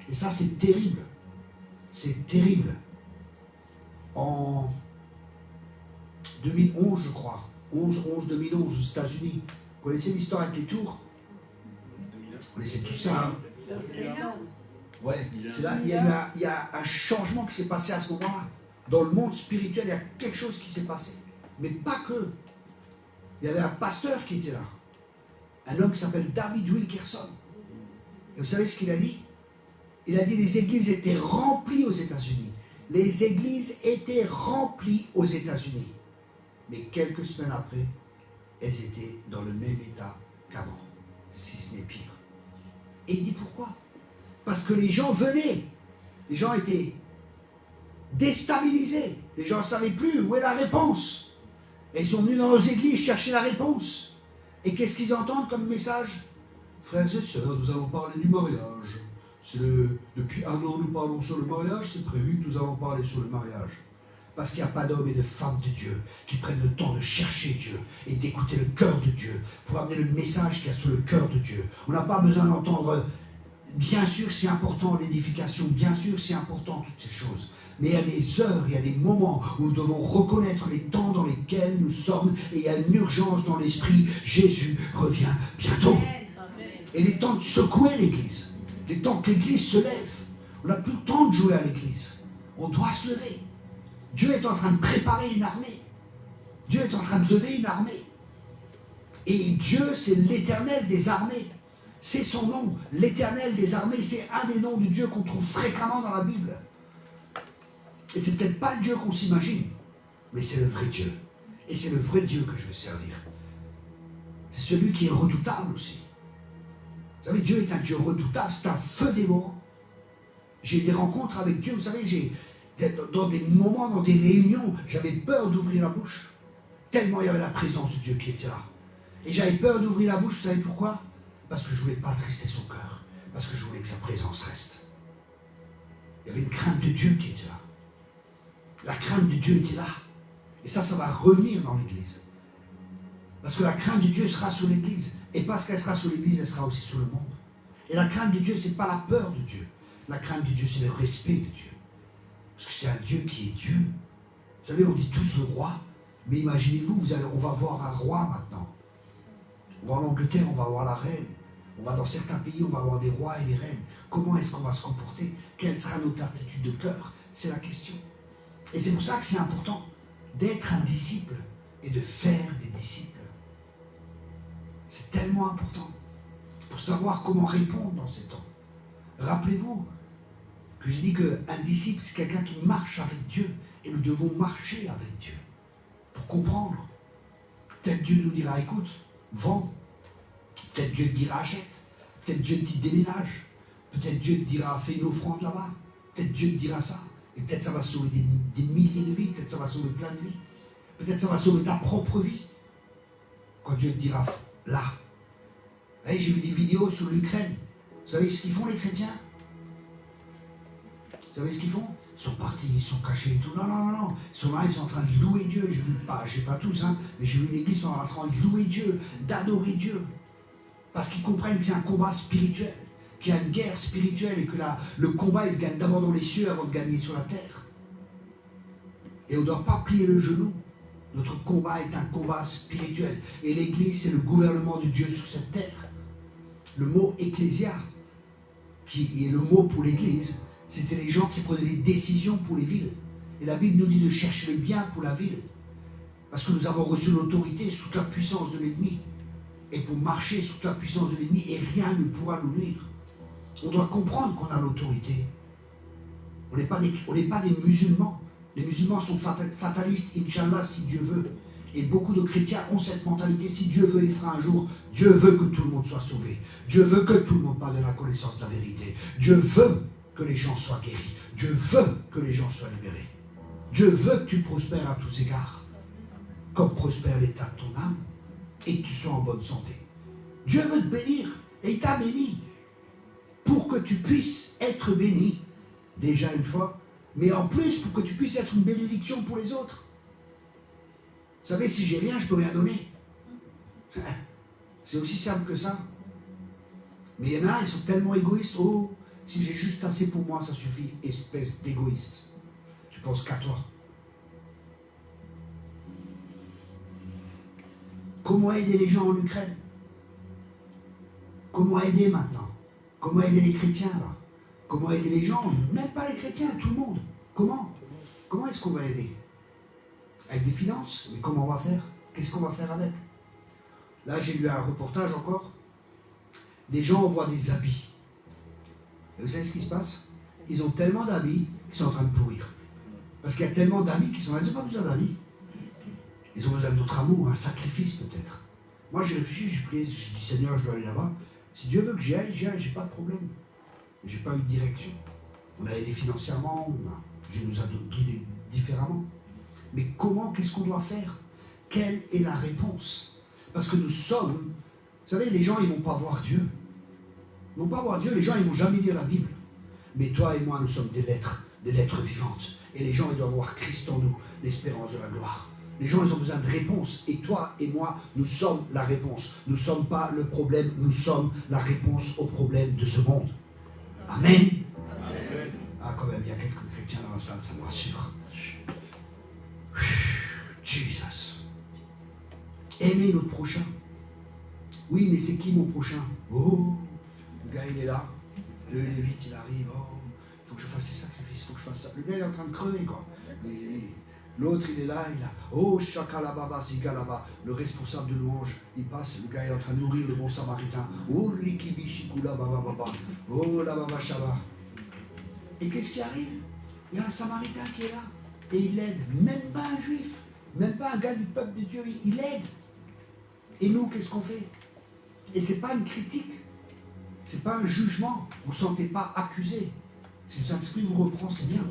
Et ça, c'est terrible. C'est terrible. En 2011, je crois, 11-2011 aux États-Unis. Vous connaissez l'histoire avec les tours? Vous connaissez tout ça, hein? Ouais, c'est là, il y a un changement qui s'est passé à ce moment-là. Dans le monde spirituel, il y a quelque chose qui s'est passé. Mais pas que. Il y avait un pasteur qui était là. Un homme qui s'appelle David Wilkerson. Et vous savez ce qu'il a dit? Il a dit que les églises étaient remplies aux États-Unis. Les églises étaient remplies aux États-Unis. Mais quelques semaines après, elles étaient dans le même état qu'avant, si ce n'est pire. Et il dit pourquoi? Parce que les gens venaient. Les gens étaient déstabilisés. Les gens ne savaient plus où est la réponse. Et ils sont venus dans nos églises chercher la réponse. Et qu'est-ce qu'ils entendent comme message? Frères et sœurs, nous allons parler du mariage. Depuis 1 an, nous parlons sur le mariage, c'est prévu que nous allons parler sur le mariage. Parce qu'il n'y a pas d'hommes et de femmes de Dieu qui prennent le temps de chercher Dieu et d'écouter le cœur de Dieu pour amener le message qu'il y a sur le cœur de Dieu. On n'a pas besoin d'entendre, bien sûr c'est important l'édification, bien sûr c'est important toutes ces choses. Mais il y a des heures, il y a des moments où nous devons reconnaître les temps dans lesquels nous sommes et il y a une urgence dans l'esprit. Jésus revient bientôt. Et il est temps de secouer l'Église. Les temps que l'Église se lève. On n'a plus le temps de jouer à l'Église. On doit se lever. Dieu est en train de préparer une armée. Dieu est en train de lever une armée. Et Dieu, c'est l'Éternel des armées. C'est son nom. L'Éternel des armées, c'est un des noms de Dieu qu'on trouve fréquemment dans la Bible. Et c'est peut-être pas le Dieu qu'on s'imagine, mais c'est le vrai Dieu. Et c'est le vrai Dieu que je veux servir. C'est celui qui est redoutable aussi. Vous savez, Dieu est un Dieu redoutable, c'est un feu dévorant. J'ai eu des rencontres avec Dieu, vous savez, dans des moments, dans des réunions, j'avais peur d'ouvrir la bouche. Tellement il y avait la présence de Dieu qui était là. Et j'avais peur d'ouvrir la bouche, vous savez pourquoi? Parce que je ne voulais pas attrister son cœur. Parce que je voulais que sa présence reste. Il y avait une crainte de Dieu qui était là. La crainte de Dieu était là. Et ça va revenir dans l'Église. Parce que la crainte de Dieu sera sur l'Église. Et parce qu'elle sera sur l'Église, elle sera aussi sur le monde. Et la crainte de Dieu, ce n'est pas la peur de Dieu. La crainte de Dieu, c'est le respect de Dieu. Parce que c'est un Dieu qui est Dieu. Vous savez, on dit tous le roi. Mais imaginez-vous, on va voir un roi maintenant. On va en Angleterre, on va voir la reine. On va dans certains pays, on va voir des rois et des reines. Comment est-ce qu'on va se comporter? Quelle sera notre attitude de cœur? C'est la question. Et c'est pour ça que c'est important d'être un disciple et de faire des disciples. C'est tellement important pour savoir comment répondre dans ces temps. Rappelez-vous que j'ai dit qu'un disciple, c'est quelqu'un qui marche avec Dieu. Et nous devons marcher avec Dieu pour comprendre. Peut-être Dieu nous dira, écoute, vends. Peut-être Dieu te dira, achète. Peut-être Dieu te dit, déménage. Peut-être Dieu te dira, fais une offrande là-bas. Peut-être Dieu te dira ça. Et peut-être ça va sauver des milliers de vies. Peut-être ça va sauver plein de vies. Peut-être ça va sauver ta propre vie. Quand Dieu te dira, là. Hey, j'ai vu des vidéos sur l'Ukraine. Vous savez ce qu'ils font, les chrétiens? Vous savez ce qu'ils font? Ils sont partis, ils sont cachés et tout. Non, non, non, non. Ils sont là, ils sont en train de louer Dieu. J'ai vu, je ne sais pas tous, hein, mais j'ai vu une église, ils sont en train de louer Dieu, d'adorer Dieu. Parce qu'ils comprennent que c'est un combat spirituel, qu'il y a une guerre spirituelle et que le combat, il se gagne d'abord dans les cieux avant de gagner sur la terre. Et on ne doit pas plier le genou. Notre combat est un combat spirituel. Et l'église, c'est le gouvernement de Dieu sur cette terre. Le mot ecclésia, qui est le mot pour l'église, c'était les gens qui prenaient les décisions pour les villes. Et la Bible nous dit de chercher le bien pour la ville. Parce que nous avons reçu l'autorité sous la puissance de l'ennemi. Et pour marcher sous la puissance de l'ennemi, et rien ne pourra nous nuire. On doit comprendre qu'on a l'autorité. On n'est pas des musulmans. Les musulmans sont fatalistes, Inch'Allah, si Dieu veut. Et beaucoup de chrétiens ont cette mentalité, si Dieu veut, il fera un jour. Dieu veut que tout le monde soit sauvé. Dieu veut que tout le monde parle de la connaissance de la vérité. Dieu veut que les gens soient guéris. Dieu veut que les gens soient libérés. Dieu veut que tu prospères à tous égards, comme prospère l'état de ton âme, et que tu sois en bonne santé. Dieu veut te bénir, et il t'a béni, pour que tu puisses être béni, déjà une fois, mais en plus pour que tu puisses être une bénédiction pour les autres. Vous savez, si j'ai rien, je ne peux rien donner. C'est aussi simple que ça. Mais il y en a, ils sont tellement égoïstes. Oh, si j'ai juste assez pour moi, ça suffit. Espèce d'égoïste. Tu penses qu'à toi. Comment aider les gens en Ukraine? Comment aider maintenant? Comment aider les chrétiens là? Comment aider les gens? Même pas les chrétiens, tout le monde. Comment? Comment est-ce qu'on va aider? Avec des finances? Mais comment on va faire? Qu'est-ce qu'on va faire avec? Là, j'ai lu un reportage encore. Des gens envoient des habits. Et vous savez ce qui se passe? Ils ont tellement d'habits qu'ils sont en train de pourrir. Parce qu'il y a tellement d'habits qui sont là. Ils n'ont pas besoin d'habits. Ils ont besoin de notre amour, un sacrifice peut-être. Moi, j'ai réfléchi, j'ai prié, je dis Seigneur, je dois aller là-bas. Si Dieu veut que j'y aille, j'ai pas de problème. J'ai pas eu de direction. On a aidé financièrement, Dieu nous a guidés différemment. Mais comment, qu'est-ce qu'on doit faire? Quelle est la réponse? Parce que nous sommes, vous savez, les gens, ils ne vont pas voir Dieu. Ils ne vont pas voir Dieu, les gens, ils ne vont jamais lire la Bible. Mais toi et moi, nous sommes des lettres vivantes. Et les gens, ils doivent voir Christ en nous, l'espérance de la gloire. Les gens, ils ont besoin de réponses. Et toi et moi, nous sommes la réponse. Nous ne sommes pas le problème, nous sommes la réponse au problème de ce monde. Amen. Amen. Ah, quand même, il y a quelques chrétiens dans la salle, ça me rassure. Jesus. Aimer notre prochain. Oui, mais c'est qui mon prochain? Oh, le gars, il est là. Le lévite, il arrive. Oh, il faut que je fasse des sacrifices, il faut que je fasse ça. Le gars, il est en train de crever, quoi. L'autre, il est là, il a oh, chakalababa, zigalaba, le responsable de louange, il passe, le gars est en train de nourrir le bon samaritain. Oh, rikibi, shikula, baba, baba, oh, la baba, shaba. Et qu'est-ce qui arrive? Il y a un samaritain qui est là, et il l'aide, même pas un juif, même pas un gars du peuple de Dieu, il l'aide. Et nous, qu'est-ce qu'on fait? Et c'est pas une critique, c'est pas un jugement, vous ne vous sentez pas accusé. Si le Saint-Esprit vous reprend, c'est bien.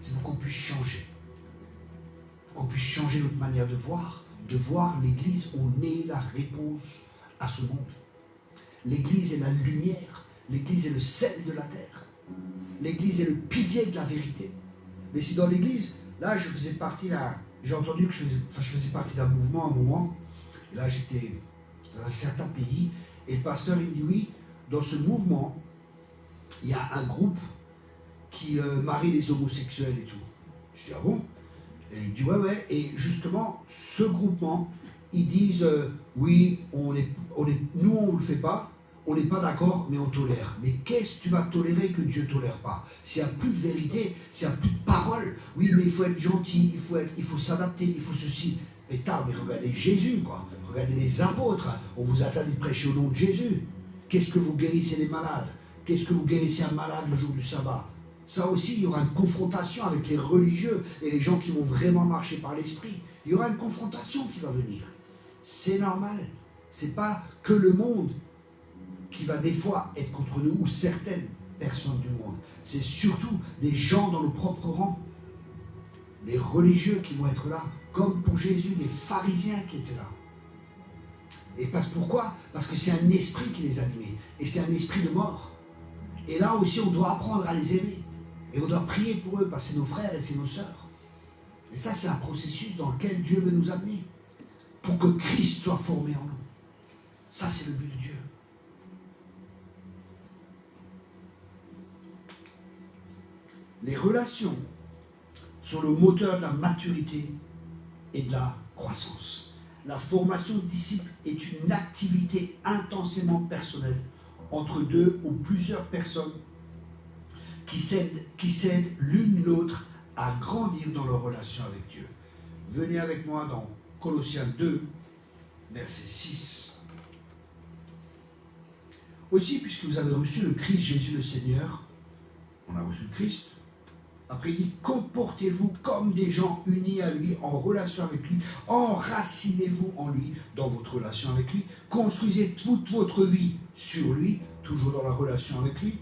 C'est pour qu'on puisse changer. Pour qu'on puisse changer notre manière de voir l'Église. On est la réponse à ce monde. L'Église est la lumière. L'Église est le sel de la terre. L'Église est le pilier de la vérité. Mais si dans l'Église, là, je faisais partie, j'ai entendu que je faisais partie d'un mouvement à un moment. Et là, j'étais dans un certain pays. Et le pasteur, il me dit, oui, dans ce mouvement, il y a un groupe qui marie les homosexuels et tout. Je dis, ah bon? Et il me dit, ouais. Et justement, ce groupement, ils disent, oui, nous, on ne le fait pas. On n'est pas d'accord, mais on tolère. Mais qu'est-ce que tu vas tolérer que Dieu ne tolère pas? S'il n'y a plus de vérité, s'il n'y a plus de parole, oui, mais il faut être gentil, il faut s'adapter, il faut ceci. Mais regardez Jésus, quoi. Regardez les apôtres. On vous a dit de prêcher au nom de Jésus. Qu'est-ce que vous guérissez les malades? Qu'est-ce que vous guérissez un malade le jour du sabbat? Ça aussi, il y aura une confrontation avec les religieux et les gens qui vont vraiment marcher par l'esprit. Il y aura une confrontation qui va venir. C'est normal. C'est pas que le monde qui va des fois être contre nous, ou certaines personnes du monde. C'est surtout des gens dans nos propres rangs, les religieux qui vont être là, comme pour Jésus, les pharisiens qui étaient là. Et pourquoi? Parce que c'est un esprit qui les animait, et c'est un esprit de mort. Et là aussi, on doit apprendre à les aimer, et on doit prier pour eux, parce que c'est nos frères et c'est nos sœurs. Et ça, c'est un processus dans lequel Dieu veut nous amener, pour que Christ soit formé en nous. Ça, c'est le but de Dieu. Les relations sont le moteur de la maturité et de la croissance. La formation de disciples est une activité intensément personnelle entre deux ou plusieurs personnes qui s'aident l'une l'autre à grandir dans leur relation avec Dieu. Venez avec moi dans Colossiens 2, verset 6. Aussi, puisque vous avez reçu le Christ Jésus le Seigneur, on a reçu le Christ. Après, il dit, comportez-vous comme des gens unis à lui, en relation avec lui. Enracinez-vous en lui, dans votre relation avec lui. Construisez toute votre vie sur lui, toujours dans la relation avec lui.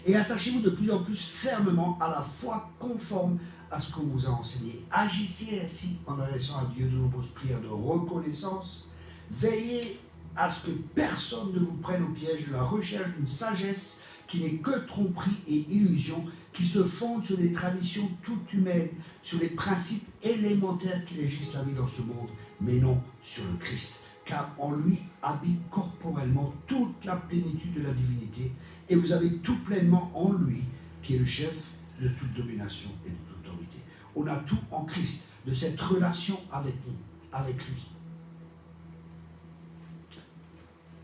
Et attachez-vous de plus en plus fermement à la foi conforme à ce qu'on vous a enseigné. Agissez ainsi en adressant à Dieu de nombreuses prières de reconnaissance. Veillez à ce que personne ne vous prenne au piège de la recherche d'une sagesse qui n'est que tromperie et illusion, qui se fonde sur des traditions toutes humaines, sur les principes élémentaires qui régissent la vie dans ce monde, mais non sur le Christ. Car en lui habite corporellement toute la plénitude de la divinité, et vous avez tout pleinement en lui, qui est le chef de toute domination et de toute autorité. On a tout en Christ, de cette relation avec nous, avec lui.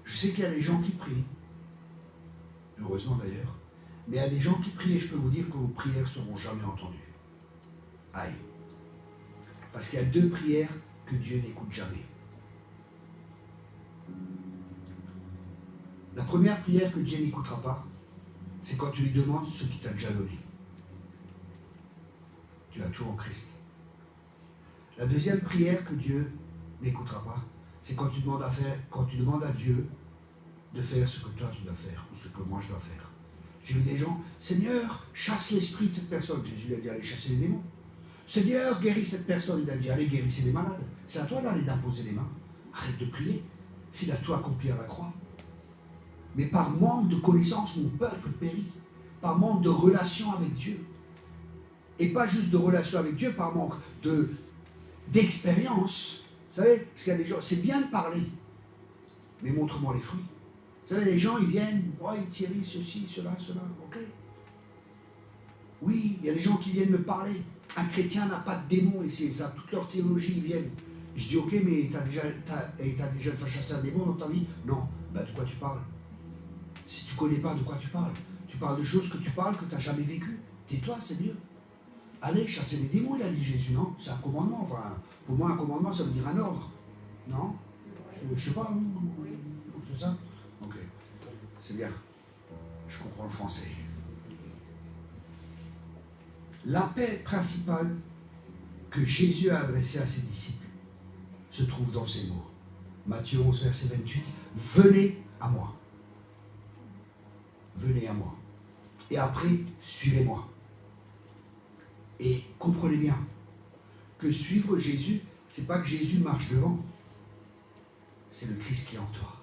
Je sais qu'il y a des gens qui prient, heureusement d'ailleurs, mais il y a des gens qui prient et je peux vous dire que vos prières ne seront jamais entendues. Aïe. Parce qu'il y a deux prières que Dieu n'écoute jamais. La première prière que Dieu n'écoutera pas, c'est quand tu lui demandes ce qu'il t'a déjà donné. Tu as tout en Christ. La deuxième prière que Dieu n'écoutera pas, c'est quand tu demandes à Dieu de faire ce que toi tu dois faire, ou ce que moi je dois faire. J'ai vu des gens, Seigneur, chasse l'esprit de cette personne. Jésus lui a dit, allez chasser les démons. Seigneur, guéris cette personne. Il a dit, allez guérissez les malades. C'est à toi d'aller d'imposer les mains. Arrête de prier. Il a tout accompli à la croix. Mais par manque de connaissance, mon peuple périt. Par manque de relation avec Dieu. Et pas juste de relation avec Dieu, par manque d'expérience. Vous savez, parce qu'il y a des gens, c'est bien de parler, mais montre-moi les fruits. Vous savez, les gens, ils viennent, oh, Thierry, ceci, cela, ok. Oui, il y a des gens qui viennent me parler. Un chrétien n'a pas de démon, et c'est ça, toute leur théologie, ils viennent. Je dis, ok, mais t'as déjà chassé un démon dans ta vie? Non. Ben, de quoi tu parles? Si tu ne connais pas de quoi tu parles de choses que tu parles, que tu n'as jamais vécues. Tais-toi, c'est mieux. Allez, chasser les démons, il a dit Jésus, non? C'est un commandement. Enfin, pour moi, un commandement, ça veut dire un ordre. Non? Je ne sais pas, c'est ça? Ok, c'est bien. Je comprends le français. L'appel principal que Jésus a adressé à ses disciples se trouve dans ces mots. Matthieu 11, verset 28. Venez à moi. Venez à moi. et après, suivez-moi. Et comprenez bien que suivre Jésus, c'est pas que Jésus marche devant, c'est le Christ qui est en toi.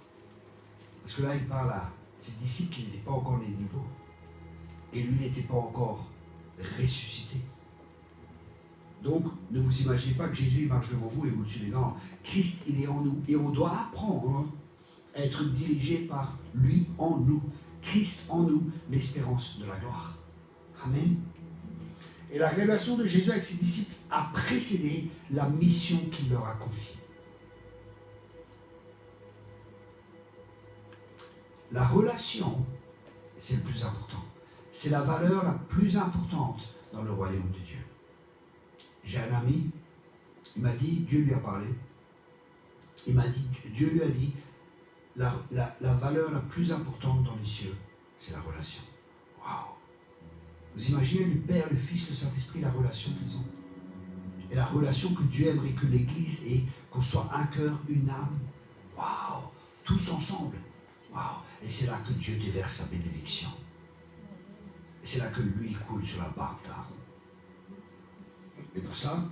Parce que là, il parle à ses disciples qui n'étaient pas encore nés de nouveau. Et lui n'était pas encore ressuscité. Donc, ne vous imaginez pas que Jésus il marche devant vous et vous le suivez. Non, Christ, il est en nous. Et on doit apprendre à être dirigé par lui en nous. Christ en nous, l'espérance de la gloire. Amen. Et la révélation de Jésus avec ses disciples a précédé la mission qu'il leur a confiée. La relation, c'est le plus important. C'est la valeur la plus importante dans le royaume de Dieu. J'ai un ami, il m'a dit, Dieu lui a parlé, il m'a dit, Dieu lui a dit, la valeur la plus importante dans les cieux, c'est la relation. Waouh! Vous imaginez le Père, le Fils, le Saint-Esprit, la relation qu'ils ont. Et la relation que Dieu aimerait que l'Église ait, qu'on soit un cœur, une âme. Waouh! Tous ensemble. Waouh! Et c'est là que Dieu déverse sa bénédiction. Et c'est là que l'huile coule sur la barbe d'Aaron. Et pour ça,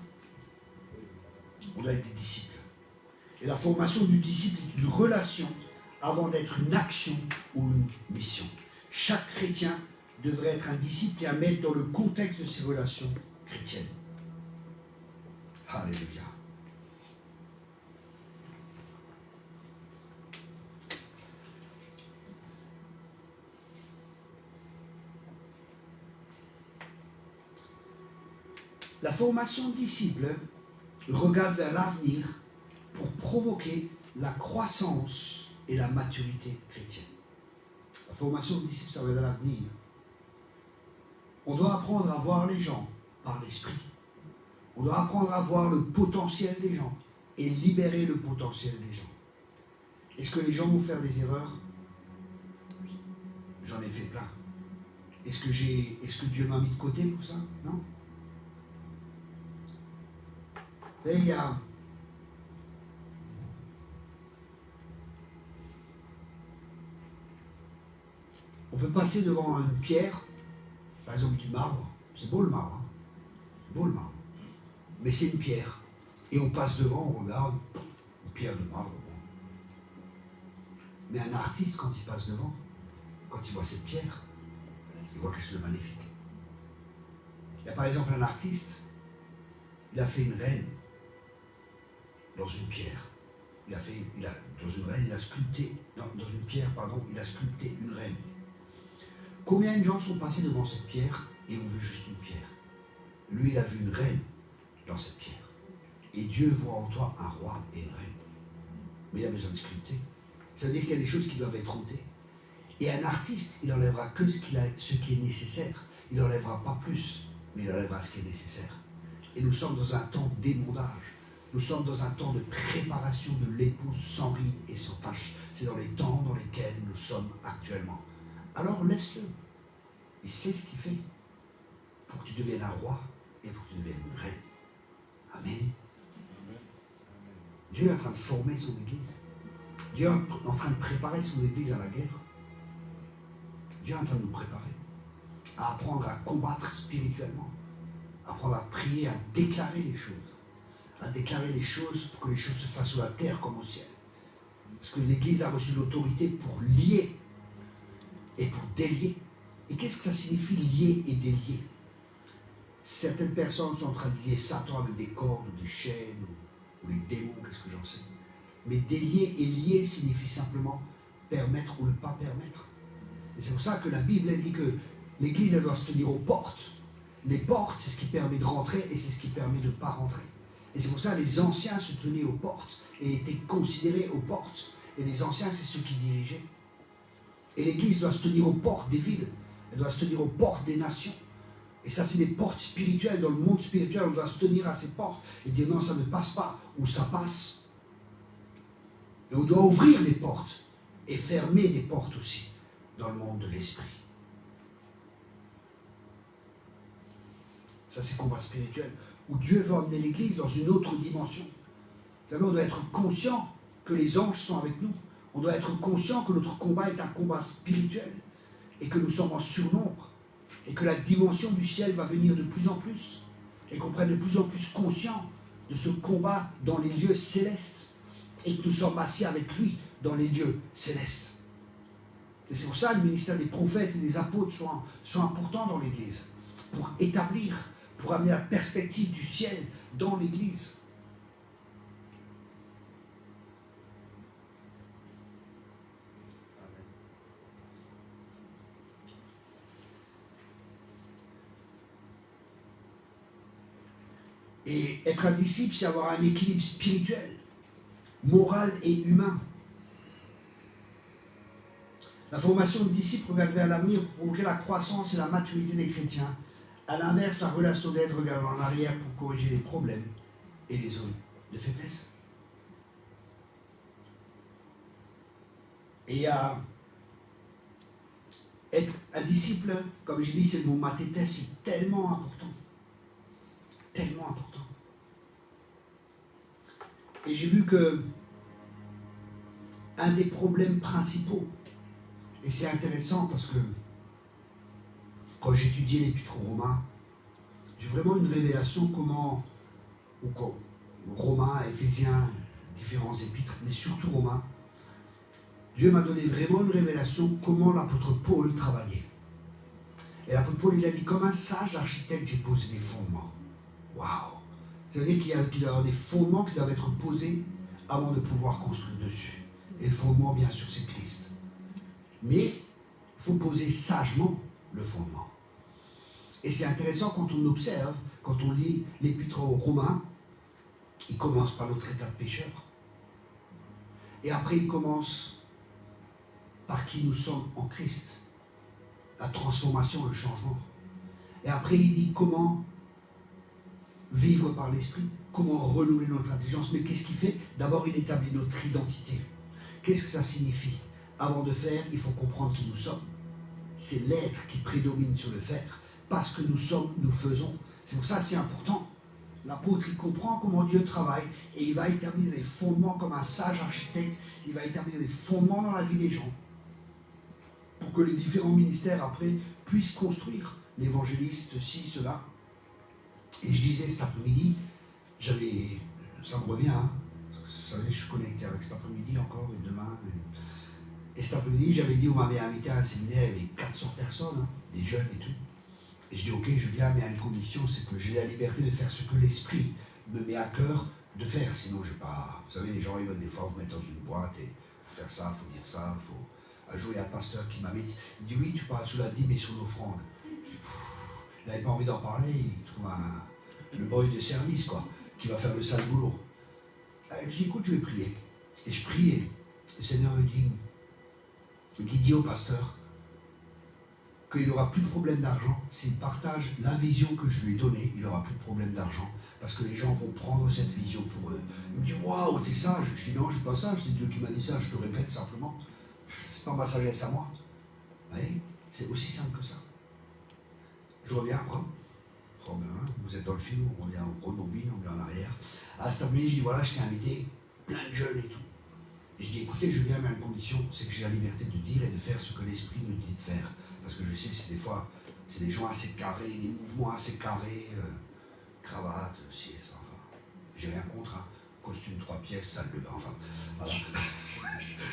on doit être des disciples. Et la formation du disciple est une relation avant d'être une action ou une mission. Chaque chrétien devrait être un disciple et à mettre dans le contexte de ses relations chrétiennes. Alléluia. La formation de disciple regarde vers l'avenir pour provoquer la croissance et la maturité chrétienne. La formation de disciple, ça regarde vers l'avenir. On doit apprendre à voir les gens par l'esprit. On doit apprendre à voir le potentiel des gens et libérer le potentiel des gens. Est-ce que les gens vont faire des erreurs? J'en ai fait plein. Est-ce que Dieu m'a mis de côté pour ça? Non. Vous savez, on peut passer devant une pierre, par exemple du marbre. C'est beau le marbre. Hein, c'est beau le marbre. Mais c'est une pierre. Et on passe devant, on regarde, une pierre de marbre. Bon. Mais un artiste, quand il passe devant, quand il voit cette pierre, il voit quelque chose de magnifique. Il y a par exemple un artiste, il a fait une reine dans une pierre. Dans une reine, il a sculpté, dans une pierre, pardon, il a sculpté une reine. Combien de gens sont passés devant cette pierre et ont vu juste une pierre? Lui, il a vu une reine dans cette pierre. Et Dieu voit en toi un roi et une reine. Mais il a besoin de sculpter. Ça veut dire qu'il y a des choses qui doivent être ôtées. Et un artiste, il n'enlèvera que ce qui est nécessaire. Il n'enlèvera pas plus, mais il enlèvera ce qui est nécessaire. Et nous sommes dans un temps d'émondage. Nous sommes dans un temps de préparation de l'épouse sans ride et sans tache. C'est dans les temps dans lesquels nous sommes actuellement. Alors laisse-le. Il sait ce qu'il fait pour que tu deviennes un roi et pour que tu deviennes une reine. Amen. Dieu est en train de former son Église. Dieu est en train de préparer son Église à la guerre. Dieu est en train de nous préparer à apprendre à combattre spirituellement, à apprendre à prier, à déclarer les choses pour que les choses se fassent sur la terre comme au ciel. Parce que l'Église a reçu l'autorité pour lier et pour délier. Et qu'est-ce que ça signifie lier et délier? Certaines personnes sont en train de lier Satan avec des cordes ou des chaînes ou les démons, qu'est-ce que j'en sais. Mais délier et lier signifie simplement permettre ou ne pas permettre. Et c'est pour ça que la Bible dit que l'Église elle doit se tenir aux portes. Les portes, c'est ce qui permet de rentrer et c'est ce qui permet de ne pas rentrer. Et c'est pour ça que les anciens se tenaient aux portes et étaient considérés aux portes. Et les anciens, c'est ceux qui dirigeaient. Et l'Église doit se tenir aux portes des villes. Elle doit se tenir aux portes des nations. Et ça, c'est des portes spirituelles. Dans le monde spirituel, on doit se tenir à ces portes et dire non, ça ne passe pas, ou ça passe. Et on doit ouvrir les portes et fermer des portes aussi dans le monde de l'esprit. Ça, c'est combat spirituel. Où Dieu veut emmener l'Église dans une autre dimension. Vous savez, on doit être conscient que les anges sont avec nous. On doit être conscient que notre combat est un combat spirituel et que nous sommes en surnombre. et que la dimension du ciel va venir de plus en plus, et qu'on prenne de plus en plus conscience de ce combat dans les lieux célestes, et que nous sommes assis avec lui dans les lieux célestes. Et c'est pour ça que le ministère des prophètes et des apôtres sont importants dans l'Église, pour établir, pour amener la perspective du ciel dans l'Église. Et être un disciple, c'est avoir un équilibre spirituel, moral et humain. La formation de disciple regarde vers l'avenir pour provoquer la croissance et la maturité des chrétiens. À l'inverse, la relation d'aide regarde en arrière pour corriger les problèmes et les zones de faiblesse. Et être un disciple, comme j'ai dit, c'est le mot mathétès, c'est tellement important. Tellement important. Et j'ai vu que un des problèmes principaux, et c'est intéressant parce que quand j'étudiais l'Épître aux Romains, j'ai vraiment une révélation comment Romains, Éphésiens, différents épîtres, mais surtout Romains, Dieu m'a donné vraiment une révélation comment l'apôtre Paul travaillait. Et l'apôtre Paul, il a dit, comme un sage architecte, j'ai posé des fondements. Waouh! Ça veut dire qu'il doit y avoir des fondements qui doivent être posés avant de pouvoir construire dessus. Et le fondement, bien sûr, c'est Christ. Mais il faut poser sagement le fondement. Et c'est intéressant quand on observe, quand on lit l'Épître aux Romains, il commence par notre état de pécheur. Et après, il commence par qui nous sommes en Christ. La transformation, le changement. Et après, il dit comment vivre par l'esprit, comment renouveler notre intelligence. Mais qu'est-ce qu'il fait? D'abord, il établit notre identité. Qu'est-ce que ça signifie? Avant de faire, il faut comprendre qui nous sommes. C'est l'être qui prédomine sur le faire. Parce que nous sommes, nous faisons. C'est pour ça que c'est important. L'apôtre, il comprend comment Dieu travaille et il va établir des fondements comme un sage architecte. Il va établir des fondements dans la vie des gens pour que les différents ministères, après, puissent construire l'évangéliste, ceci, cela. Et je disais cet après-midi, ça me revient, hein, vous savez, je suis connecté avec cet après-midi encore et demain. Et cet après-midi, j'avais dit, on m'avait invité à un séminaire avec 400 personnes, hein, des jeunes et tout. Et je dis, ok, je viens, mais à une condition, c'est que j'ai la liberté de faire ce que l'esprit me met à cœur de faire. Sinon, je n'ai pas. Vous savez, les gens, ils veulent des fois vous mettre dans une boîte et faut faire ça, faut dire ça, faut. Un jour, il y a un pasteur qui m'invite. Il dit, oui, tu parles sous la dîme et sur l'offrande. Je dis, il n'avait pas envie d'en parler, il trouve le boy de service, quoi, qui va faire le sale boulot. Je dis, écoute, je vais prier. Et je priais. Le Seigneur me dit, dis au pasteur qu'il n'aura plus de problème d'argent. S'il partage la vision que je lui ai donnée, il n'aura plus de problème d'argent. Parce que les gens vont prendre cette vision pour eux. Il me dit, waouh, t'es sage. Je dis, non, je ne suis pas sage, c'est Dieu qui m'a dit ça, je te répète simplement. C'est pas ma sagesse à moi. Vous voyez, c'est aussi simple que ça. Je reviens après. Vous êtes dans le film, on revient, on rebobine, on vient en arrière. À cet après-midi, je dis, voilà, je t'ai invité, plein de jeunes et tout. Et je dis, écoutez, je viens, mais à une condition, c'est que j'ai la liberté de dire et de faire ce que l'esprit me dit de faire. Parce que je sais que c'est des fois, c'est des gens assez carrés, des mouvements assez carrés, cravate, si et ça, enfin, j'ai rien contre, hein. Costume 3 pièces, salle de bain, enfin, voilà.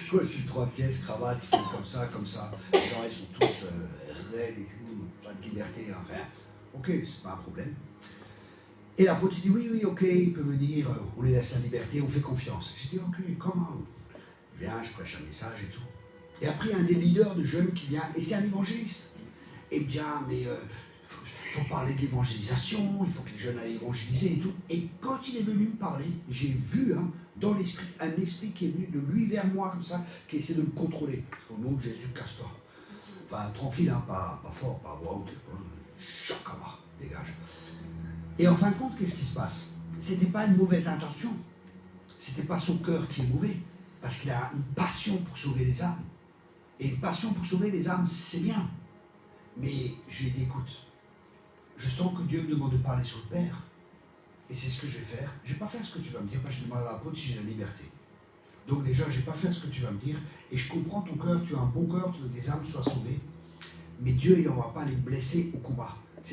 Costume 3 pièces, cravate, ils font comme ça, les gens ils sont tous raides et tout, pas de liberté, hein, rien. Ok, c'est pas un problème. Et l'apôtre dit, oui, ok, il peut venir, on les laisse la liberté, on fait confiance. J'ai dit, ok, comment? Je viens, je prêche un message et tout. Et après, il y a un des leaders de jeunes qui vient, et c'est un évangéliste. Eh bien, mais il faut parler de l'évangélisation, il faut que les jeunes aillent évangéliser et tout. Et quand il est venu me parler, j'ai vu dans l'esprit, un esprit qui est venu de lui vers moi, comme ça, qui essaie de me contrôler. Au nom de Jésus, casse-toi. Enfin, tranquille, hein, pas fort, pas voix haute. Chakama, dégage. Et en fin de compte, qu'est-ce qui se passe? C'était pas une mauvaise intention. C'était pas son cœur qui est mauvais. Parce qu'il a une passion pour sauver les âmes. Et une passion pour sauver les âmes, c'est bien. Mais je lui ai dit, écoute, je sens que Dieu me demande de parler sur le Père. Et c'est ce que je vais faire. Je ne vais pas faire ce que tu vas me dire, parce que je demande à l'apôtre si j'ai la liberté. Donc déjà, je ne vais pas faire ce que tu vas me dire. Et je comprends ton cœur, tu as un bon cœur, tu veux que des âmes soient sauvées. Mais Dieu, il n'envoie pas les blessés au combat. Tous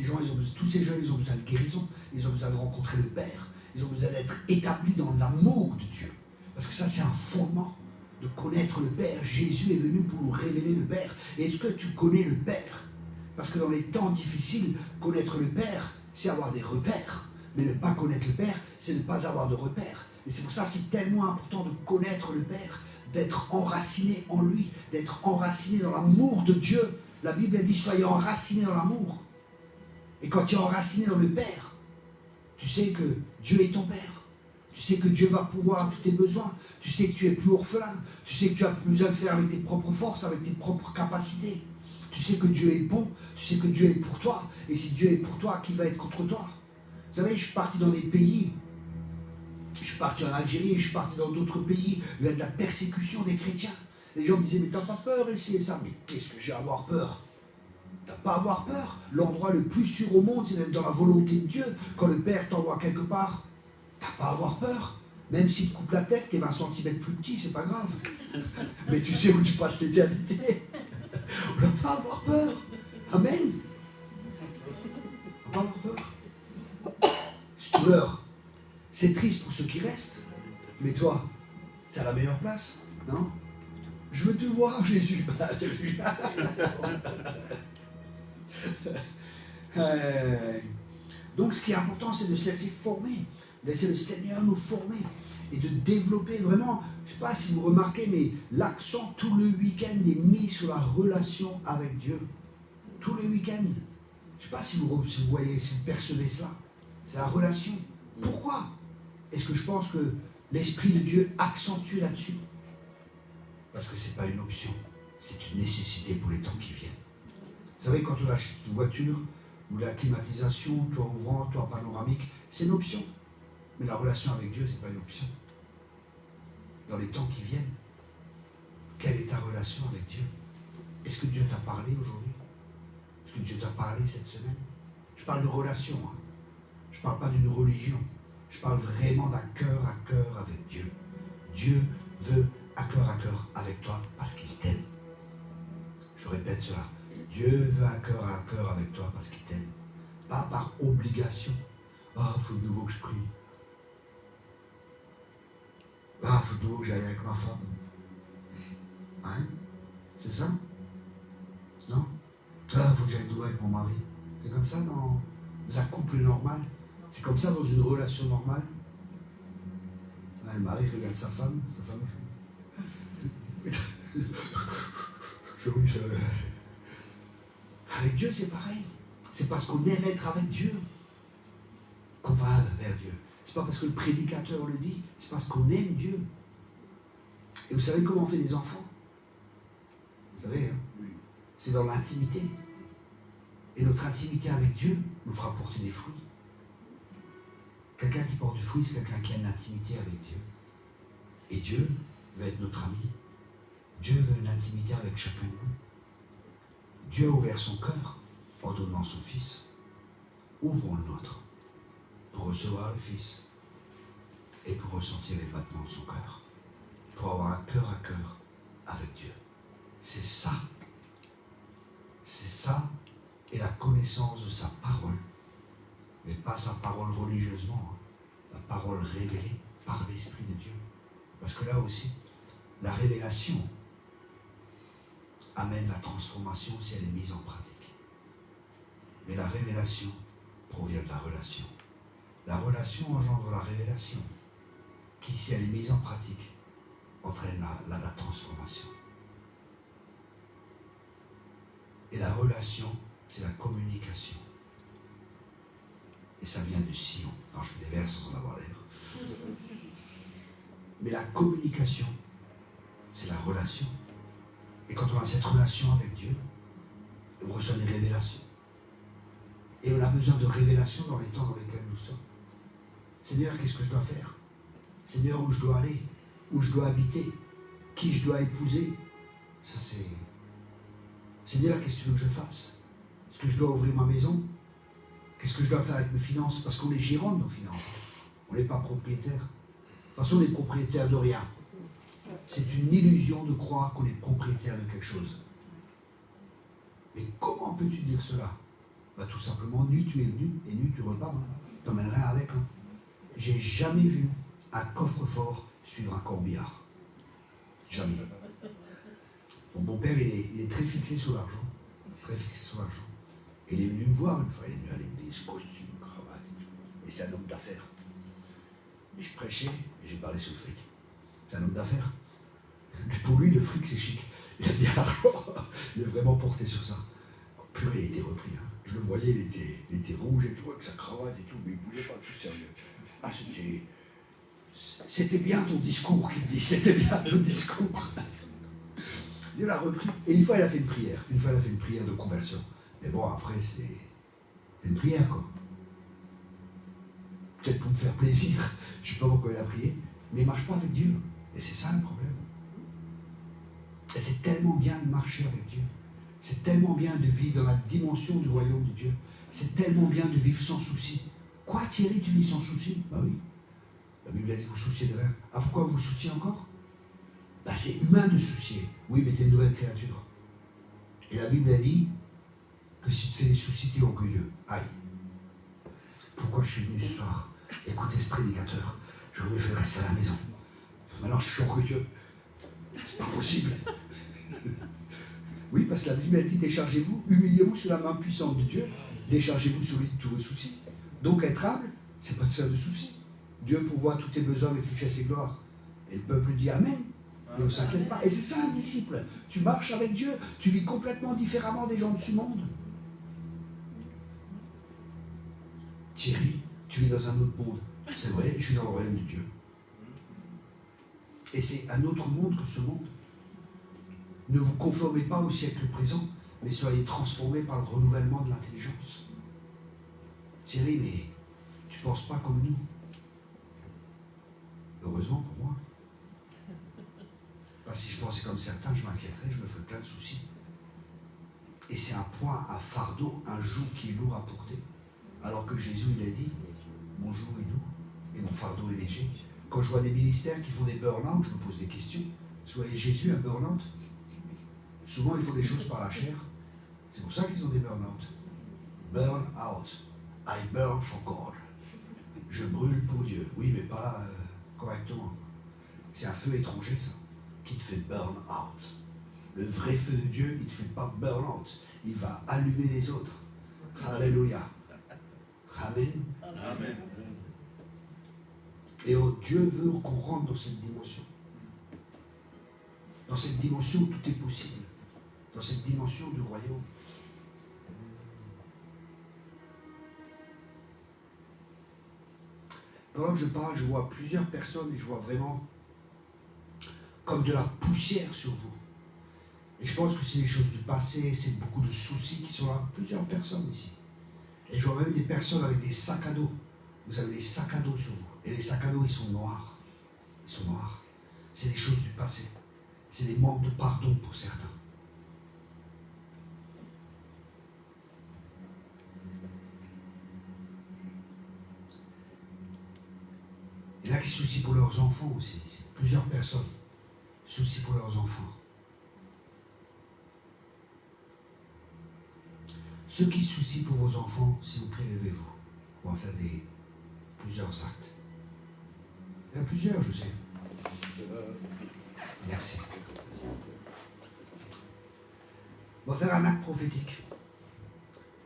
ces gens, ils ont besoin de guérison. Ils ont besoin de rencontrer le Père. Ils ont besoin d'être établis dans l'amour de Dieu. Parce que ça, c'est un fondement de connaître le Père. Jésus est venu pour nous révéler le Père. Est-ce que tu connais le Père? Parce que dans les temps difficiles, connaître le Père, c'est avoir des repères. Mais ne pas connaître le Père, c'est ne pas avoir de repères. Et c'est pour ça que c'est tellement important de connaître le Père, d'être enraciné en lui, d'être enraciné dans l'amour de Dieu. La Bible a dit, soyez enracinés dans l'amour. Et quand tu es enraciné dans le Père, tu sais que Dieu est ton Père. Tu sais que Dieu va pouvoir à tous tes besoins. Tu sais que tu es plus orphelin. Tu sais que tu n'as plus besoin de faire avec tes propres forces, avec tes propres capacités. Tu sais que Dieu est bon. Tu sais que Dieu est pour toi. Et si Dieu est pour toi, qui va être contre toi? Vous savez, je suis parti dans des pays. Je suis parti en Algérie, je suis parti dans d'autres pays. Il y a de la persécution des chrétiens. Les gens me disaient, mais t'as pas peur ici et ça? Mais qu'est-ce que j'ai à avoir peur? T'as pas à avoir peur. L'endroit le plus sûr au monde, c'est d'être dans la volonté de Dieu. Quand le Père t'envoie quelque part, t'as pas à avoir peur. Même s'il te coupe la tête, t'es 20 cm plus petit, c'est pas grave. Mais tu sais où tu passes l'éternité. On n'a pas à avoir peur. Amen. On n'a pas à avoir peur. Si tu meurs, c'est triste pour ceux qui restent. Mais toi, t'es à la meilleure place, non? Je veux te voir, Jésus. Donc ce qui est important, c'est de se laisser former, laisser le Seigneur nous former et de développer vraiment, je ne sais pas si vous remarquez, mais l'accent tout le week-end est mis sur la relation avec Dieu. Tout le week-end. Je ne sais pas si vous voyez, si vous percevez cela. C'est la relation. Pourquoi est-ce que je pense que l'Esprit de Dieu accentue là-dessus? Parce que ce n'est pas une option, c'est une nécessité pour les temps qui viennent. Vous savez, quand on achète une voiture, ou la climatisation, toit ouvrant, toit panoramique, c'est une option. Mais la relation avec Dieu, ce n'est pas une option. Dans les temps qui viennent, quelle est ta relation avec Dieu? Est-ce que Dieu t'a parlé aujourd'hui? Est-ce que Dieu t'a parlé cette semaine? Je parle de relation, hein. Je ne parle pas d'une religion. Je parle vraiment d'un cœur à cœur avec Dieu. Dieu veut à cœur avec toi parce qu'il t'aime. Je répète cela. Dieu veut un cœur à cœur avec toi parce qu'il t'aime. Pas par obligation. Ah, il faut de nouveau que je prie. Ah, il faut de nouveau que j'aille avec ma femme. Hein? C'est ça? Non? Ah, il faut que j'aille de nouveau avec mon mari. C'est comme ça dans un couple normal? C'est comme ça dans une relation normale? Ah, le mari regarde sa femme Avec Dieu, c'est pareil. C'est parce qu'on aime être avec Dieu qu'on va vers Dieu. C'est pas parce que le prédicateur le dit, c'est parce qu'on aime Dieu. Et vous savez comment on fait des enfants? Vous savez, hein? C'est dans l'intimité. Et notre intimité avec Dieu nous fera porter des fruits. Quelqu'un qui porte du fruit, c'est quelqu'un qui a une intimité avec Dieu. Et Dieu veut être notre ami. Dieu veut une intimité avec chacun de nous. Dieu a ouvert son cœur en donnant son Fils. Ouvrons le nôtre pour recevoir le Fils et pour ressentir les battements de son cœur. Pour avoir un cœur à cœur avec Dieu. C'est ça. C'est ça et la connaissance de sa parole. Mais pas sa parole religieusement. Hein. La parole révélée par l'Esprit de Dieu. Parce que là aussi, la révélation amène la transformation si elle est mise en pratique. Mais la révélation provient de la relation. La relation engendre la révélation, qui, si elle est mise en pratique, entraîne la transformation. Et la relation, c'est la communication. Et ça vient du Sion. Non, je fais des vers sans en avoir l'air. Mais la communication, c'est la relation. Et quand on a cette relation avec Dieu, on reçoit des révélations. Et on a besoin de révélations dans les temps dans lesquels nous sommes. Seigneur, qu'est-ce que je dois faire? Seigneur, où je dois aller? Où je dois habiter? Qui je dois épouser? Ça c'est... Seigneur, qu'est-ce que tu veux que je fasse? Est-ce que je dois ouvrir ma maison? Qu'est-ce que je dois faire avec mes finances? Parce qu'on est gérant de nos finances. On n'est pas propriétaire. De toute façon, on est propriétaire de rien. C'est une illusion de croire qu'on est propriétaire de quelque chose. Mais comment peux-tu dire cela? Bah, tout simplement, nu tu es venu et nu tu repars. Hein. T'emmènes rien avec. Hein. J'ai jamais vu un coffre-fort suivre un corbillard. Jamais. Bon, mon père, il est très fixé sur l'argent. Très fixé sur l'argent. Et il est venu me voir une fois. Il est venu à l'église, costume, cravate. Et c'est un homme d'affaires. Et je prêchais et j'ai parlé sur le fric. C'est un homme d'affaires. Mais pour lui, le fric, c'est chic. Il aime bien l'argent. Il est vraiment porté sur ça. Purée, il était repris. Hein. Je le voyais, il était rouge et tout, avec sa cravate et tout, mais il ne bougeait pas, tout sérieux. Ah, c'était bien ton discours, qu'il dit, c'était bien ton discours. Il l'a repris. Et une fois, il a fait une prière. Une fois, il a fait une prière de conversion. Mais bon, après, c'est une prière, quoi. Peut-être pour me faire plaisir. Je ne sais pas pourquoi il a prié. Mais il ne marche pas avec Dieu. Et c'est ça le problème. Et c'est tellement bien de marcher avec Dieu. C'est tellement bien de vivre dans la dimension du royaume de Dieu. C'est tellement bien de vivre sans souci. Quoi, Thierry, tu vis sans souci? Bah oui. La Bible a dit, vous souciez de rien. Ah, pourquoi vous vous souciez encore? Bah, c'est humain de soucier. Oui, mais t'es une nouvelle créature. Et la Bible a dit que si tu te fais des soucis, tu es orgueilleux. Aïe. Pourquoi je suis venu ce soir écouter ce prédicateur? J'aurais mieux fait de rester à la maison. Maintenant, je suis orgueilleux. C'est pas possible. Oui, parce que la Bible a dit, déchargez-vous, humiliez-vous sous la main puissante de Dieu, déchargez-vous sur lui de tous vos soucis. Donc être humble, c'est pas de faire de soucis. Dieu pourvoit tous tes besoins avec richesse et gloire. Et le peuple dit Amen. Et on ne s'inquiète pas. Et c'est ça un disciple. Tu marches avec Dieu, tu vis complètement différemment des gens de ce monde. Thierry, tu vis dans un autre monde. C'est vrai, je suis dans le royaume de Dieu. Et c'est un autre monde que ce monde. Ne vous conformez pas au siècle présent, mais soyez transformés par le renouvellement de l'intelligence. Thierry, mais tu ne penses pas comme nous. Heureusement pour moi. Parce que si je pensais comme certains, je m'inquiéterais, je me ferais plein de soucis. Et c'est un poids, un fardeau, un joug qui est lourd à porter. Alors que Jésus, il a dit, mon joug est doux et mon fardeau est léger. Quand je vois des ministères qui font des burn-out, je me pose des questions. Soyez Jésus un burn-out. Souvent, ils font des choses par la chair. C'est pour ça qu'ils ont des burn-out. Burn out. I burn for God. Je brûle pour Dieu. Oui, mais pas correctement. C'est un feu étranger, ça, qui te fait burn out. Le vrai feu de Dieu, il ne te fait pas burn out. Il va allumer les autres. Alléluia. Amen. Amen. Et Dieu veut qu'on rentre dans cette dimension. Dans cette dimension où tout est possible. Dans cette dimension du royaume. Pendant que je parle, je vois plusieurs personnes et je vois vraiment comme de la poussière sur vous. Et je pense que c'est les choses du passé, c'est beaucoup de soucis qui sont là. Plusieurs personnes ici. Et je vois même des personnes avec des sacs à dos. Vous avez des sacs à dos sur vous. Et les sacs à dos, ils sont noirs. Ils sont noirs. C'est des choses du passé. C'est des manques de pardon pour certains. Il y en a qui se soucient pour leurs enfants aussi. Plusieurs personnes se soucient pour leurs enfants. Ceux qui se soucient pour vos enfants, s'il vous plaît, levez-vous. On va faire plusieurs actes. Il y en a plusieurs, je sais. Merci. On va faire un acte prophétique.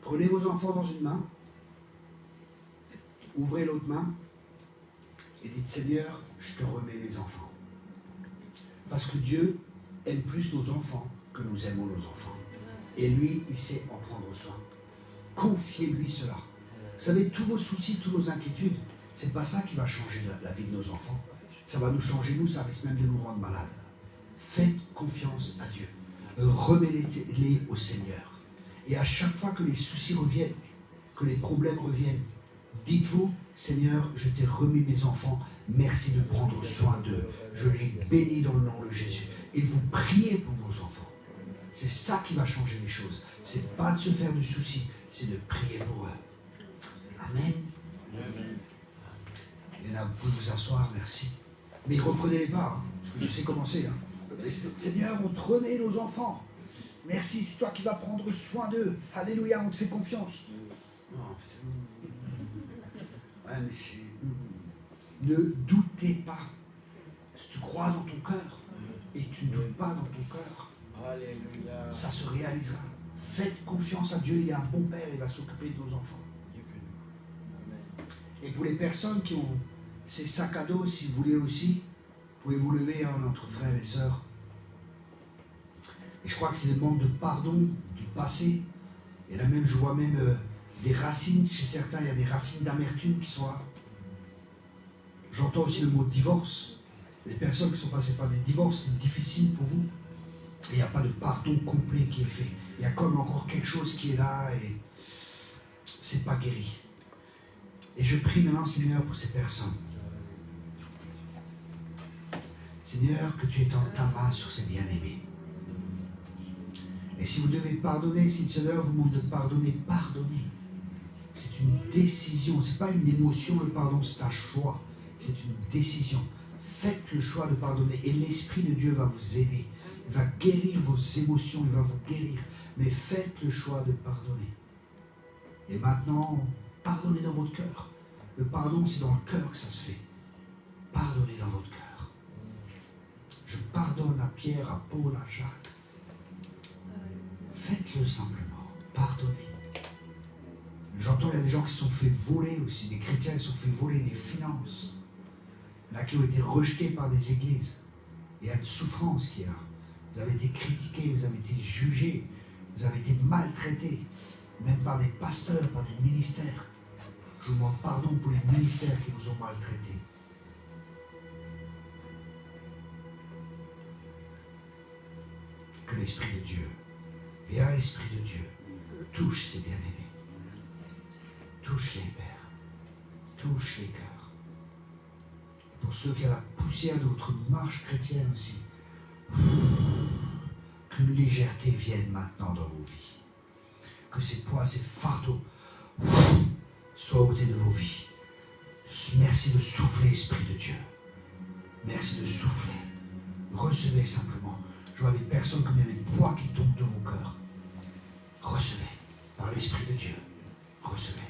Prenez vos enfants dans une main, ouvrez l'autre main et dites, Seigneur, je te remets mes enfants. Parce que Dieu aime plus nos enfants que nous aimons nos enfants. Et lui, il sait en prendre soin. Confiez-lui cela. Vous savez, tous vos soucis, toutes vos inquiétudes, c'est pas ça qui va changer la vie de nos enfants. Ça va nous changer, nous, ça risque même de nous rendre malades. Faites confiance à Dieu. Remettez-les au Seigneur. Et à chaque fois que les soucis reviennent, que les problèmes reviennent, dites-vous, Seigneur, je t'ai remis mes enfants, merci de prendre soin d'eux. Je les bénis dans le nom de Jésus. Et vous priez pour vos enfants. C'est ça qui va changer les choses. C'est pas de se faire de soucis, c'est de prier pour eux. Amen. Amen. Et là, vous pouvez vous asseoir, merci. Mais reprenez-les pas, hein, parce que je sais comment c'est. Hein. Seigneur, on te remet nos enfants. Merci, c'est toi qui vas prendre soin d'eux. Alléluia, on te fait confiance. Oh, putain. Ouais, mais c'est... Ne doutez pas. Si tu crois dans ton cœur et tu ne doutes pas dans ton cœur, Alléluia. ça se réalisera. Faites confiance à Dieu, il est un bon père, il va s'occuper de nos enfants. Et pour les personnes qui ont ces sacs à dos, si vous voulez aussi, pouvez-vous lever, hein, notre frère et sœur. Et je crois que c'est le manque de pardon du passé. Et là même, je vois même des racines, chez certains, il y a des racines d'amertume qui sont là. J'entends aussi le mot divorce. Les personnes qui sont passées par des divorces, c'est difficile pour vous. Et il n'y a pas de pardon complet qui est fait. Il y a comme encore quelque chose qui est là et c'est pas guéri. Et je prie maintenant, Seigneur, pour ces personnes. Seigneur, que tu étends ta main sur ces bien-aimés. Et si vous devez pardonner, si le Seigneur vous demande de pardonner, pardonnez. C'est une décision, ce n'est pas une émotion, le pardon, c'est un choix. C'est une décision. Faites le choix de pardonner et l'Esprit de Dieu va vous aider. Il va guérir vos émotions, il va vous guérir. Mais faites le choix de pardonner. Et maintenant, pardonnez dans votre cœur. Le pardon, c'est dans le cœur que ça se fait. Pardonnez dans votre cœur. Je pardonne à Pierre, à Paul, à Jacques. Faites-le simplement. Pardonnez. J'entends, il y a des gens qui se sont fait voler aussi. Des chrétiens qui se sont fait voler des finances. Là, qui ont été rejetés par des églises. Il y a une souffrance qui est là. Vous avez été critiqués, vous avez été jugés, vous avez été maltraités, même par des pasteurs, par des ministères. Je vous demande pardon pour les ministères qui vous ont maltraités. Que l'Esprit de Dieu, viens Esprit de Dieu, touche ces bien-aimés. Touche les pères, touche les cœurs. Et pour ceux qui ont la poussière de votre marche chrétienne aussi, qu'une légèreté vienne maintenant dans vos vies. Que ces poids, ces fardeaux soient ôtés de vos vies. Merci de souffler, Esprit de Dieu. Merci de souffler. Recevez simplement. Je vois des personnes comme il y a des poids qui tombent de vos cœurs. Recevez par l'Esprit de Dieu. Recevez.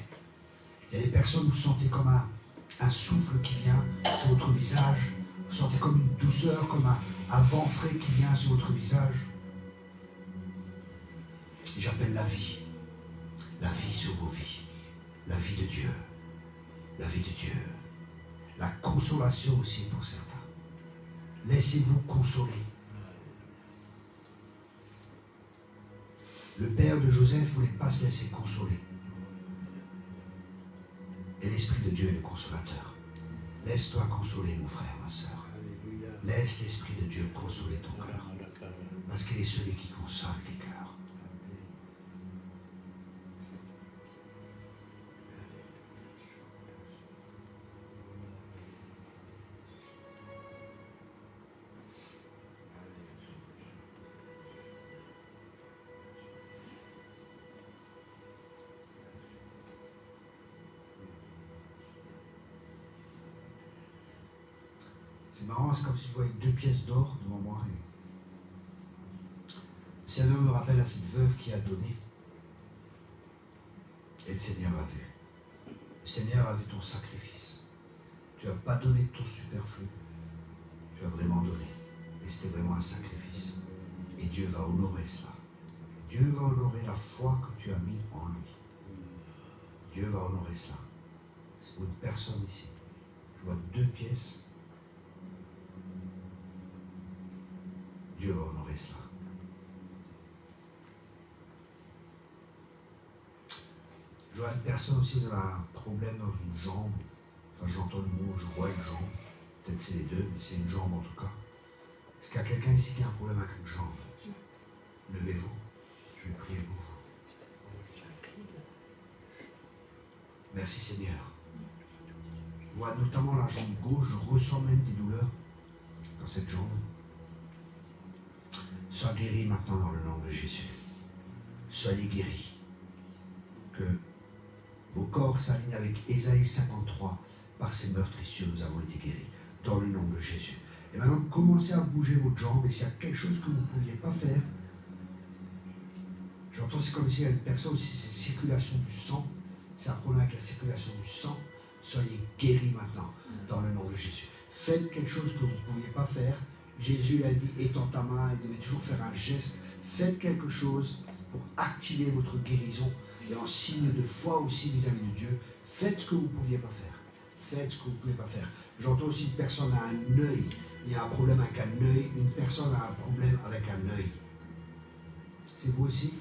Il y a des personnes, vous sentez comme un souffle qui vient sur votre visage. Vous sentez comme une douceur, comme un vent frais qui vient sur votre visage. Et j'appelle la vie sur vos vies, la vie de Dieu, la vie de Dieu, la consolation aussi pour certains. Laissez-vous consoler. Le père de Joseph ne voulait pas se laisser consoler. Et l'Esprit de Dieu est le consolateur. Laisse-toi consoler, mon frère, ma soeur. Laisse l'Esprit de Dieu consoler ton cœur. Parce qu'il est celui qui console les cœurs. C'est marrant, c'est comme si je voyais 2 pièces d'or devant moi. Le Seigneur me rappelle à cette veuve qui a donné. Et le Seigneur a vu. Le Seigneur a vu ton sacrifice. Tu n'as pas donné de ton superflu. Tu as vraiment donné. Et c'était vraiment un sacrifice. Et Dieu va honorer cela. Dieu va honorer la foi que tu as mis en lui. Dieu va honorer cela. C'est pour une personne ici. Je vois 2 pièces. Dieu va honorer cela. Je vois une personne aussi qui a un problème dans une jambe. Enfin, j'entends le mot, je vois une jambe. Peut-être c'est les deux, mais c'est une jambe en tout cas. Est-ce qu'il y a quelqu'un ici qui a un problème avec une jambe? Levez-vous. Je vais prier pour vous. Merci Seigneur. Je vois notamment la jambe gauche. Je ressens même des douleurs dans cette jambe. Sois guéri maintenant dans le nom de Jésus. Soyez guéris. Que vos corps s'alignent avec Ésaïe 53. Par ces meurtrissures, nous avons été guéris. Dans le nom de Jésus. Et maintenant, commencez à bouger votre jambe. Et s'il y a quelque chose que vous ne pouviez pas faire, J'entends, c'est comme si une personne, si c'est la circulation du sang, c'est un problème avec la circulation du sang, soyez guéris maintenant, dans le nom de Jésus. Faites quelque chose que vous ne pouviez pas faire. Jésus l'a dit, étends ta main, il devait toujours faire un geste. Faites quelque chose pour activer votre guérison et en signe de foi aussi vis-à-vis de Dieu. Faites ce que vous ne pouviez pas faire. Faites ce que vous ne pouvez pas faire. J'entends aussi une personne a un œil. Il y a un problème avec un œil. Une personne a un problème avec un œil. C'est vous aussi?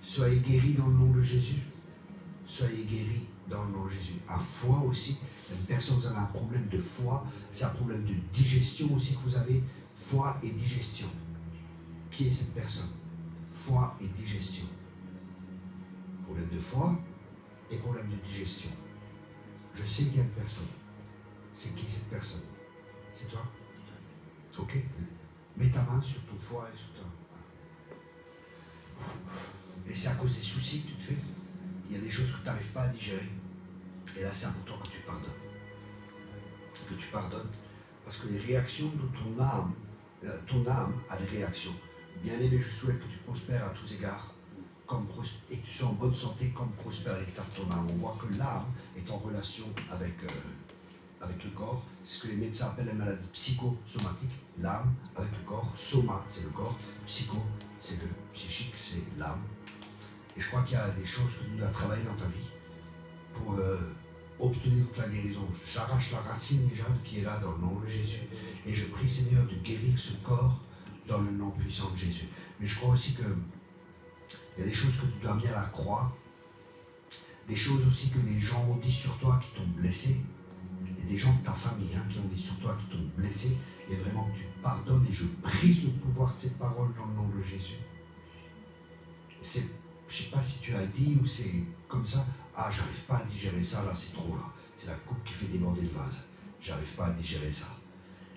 Soyez guéris dans le nom de Jésus. Soyez guéris dans le nom de Jésus. À foi aussi. Une personne, vous avez un problème de foie. C'est un problème de digestion aussi que vous avez. Foie et digestion. Qui est cette personne? Foie et digestion. Problème de foie et problème de digestion. Je sais qu'il y a une personne. C'est qui cette personne? C'est toi? Ok. Mets ta main sur ton foie et sur toi. Et c'est à cause des soucis que tu te fais. Il y a des choses que tu n'arrives pas à digérer. Et là, c'est important que tu pardonnes. Que tu pardonnes. Parce que les réactions de ton âme a des réactions. Bien-aimé, je souhaite que tu prospères à tous égards et que tu sois en bonne santé comme prospère l'état de ton âme. On voit que l'âme est en relation avec le corps. C'est ce que les médecins appellent la maladie psychosomatique. L'âme avec le corps. Soma, c'est le corps. Psycho, c'est le psychique, c'est l'âme. Et je crois qu'il y a des choses que tu dois travailler dans ta vie pour obtenir toute la guérison. J'arrache la racine déjà qui est là dans le nom de Jésus. Et je prie, Seigneur, de guérir ce corps dans le nom puissant de Jésus. Mais je crois aussi que il y a des choses que tu dois amener à la croix, des choses aussi que les gens ont dit sur toi qui t'ont blessé, et des gens de ta famille qui ont dit sur toi qui t'ont blessé, et vraiment que tu pardonnes, et je brise le pouvoir de ces paroles dans le nom de Jésus. Je ne sais pas si tu as dit ou c'est comme ça, ah j'arrive pas à digérer ça, là c'est trop là, c'est la coupe qui fait déborder le vase, j'arrive pas à digérer ça.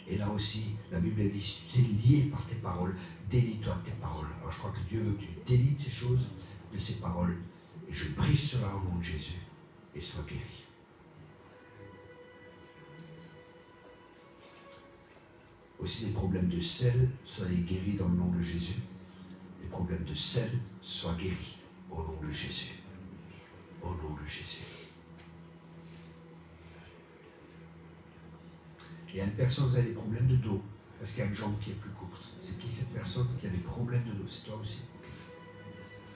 Et là aussi, la Bible dit, si tu es lié par tes paroles, délie-toi de tes paroles. Alors je crois que Dieu veut que tu délies de ces choses, de ces paroles. Et je brise cela au nom de Jésus et sois guéri. Aussi des problèmes de sel, soyez guéris dans le nom de Jésus. Les problèmes de sel, soient guéris au nom de Jésus. Au nom de Jésus. Il y a une personne, vous avez des problèmes de dos, parce qu'il y a une jambe qui est plus courte. C'est qui cette personne qui a des problèmes de dos? C'est toi aussi?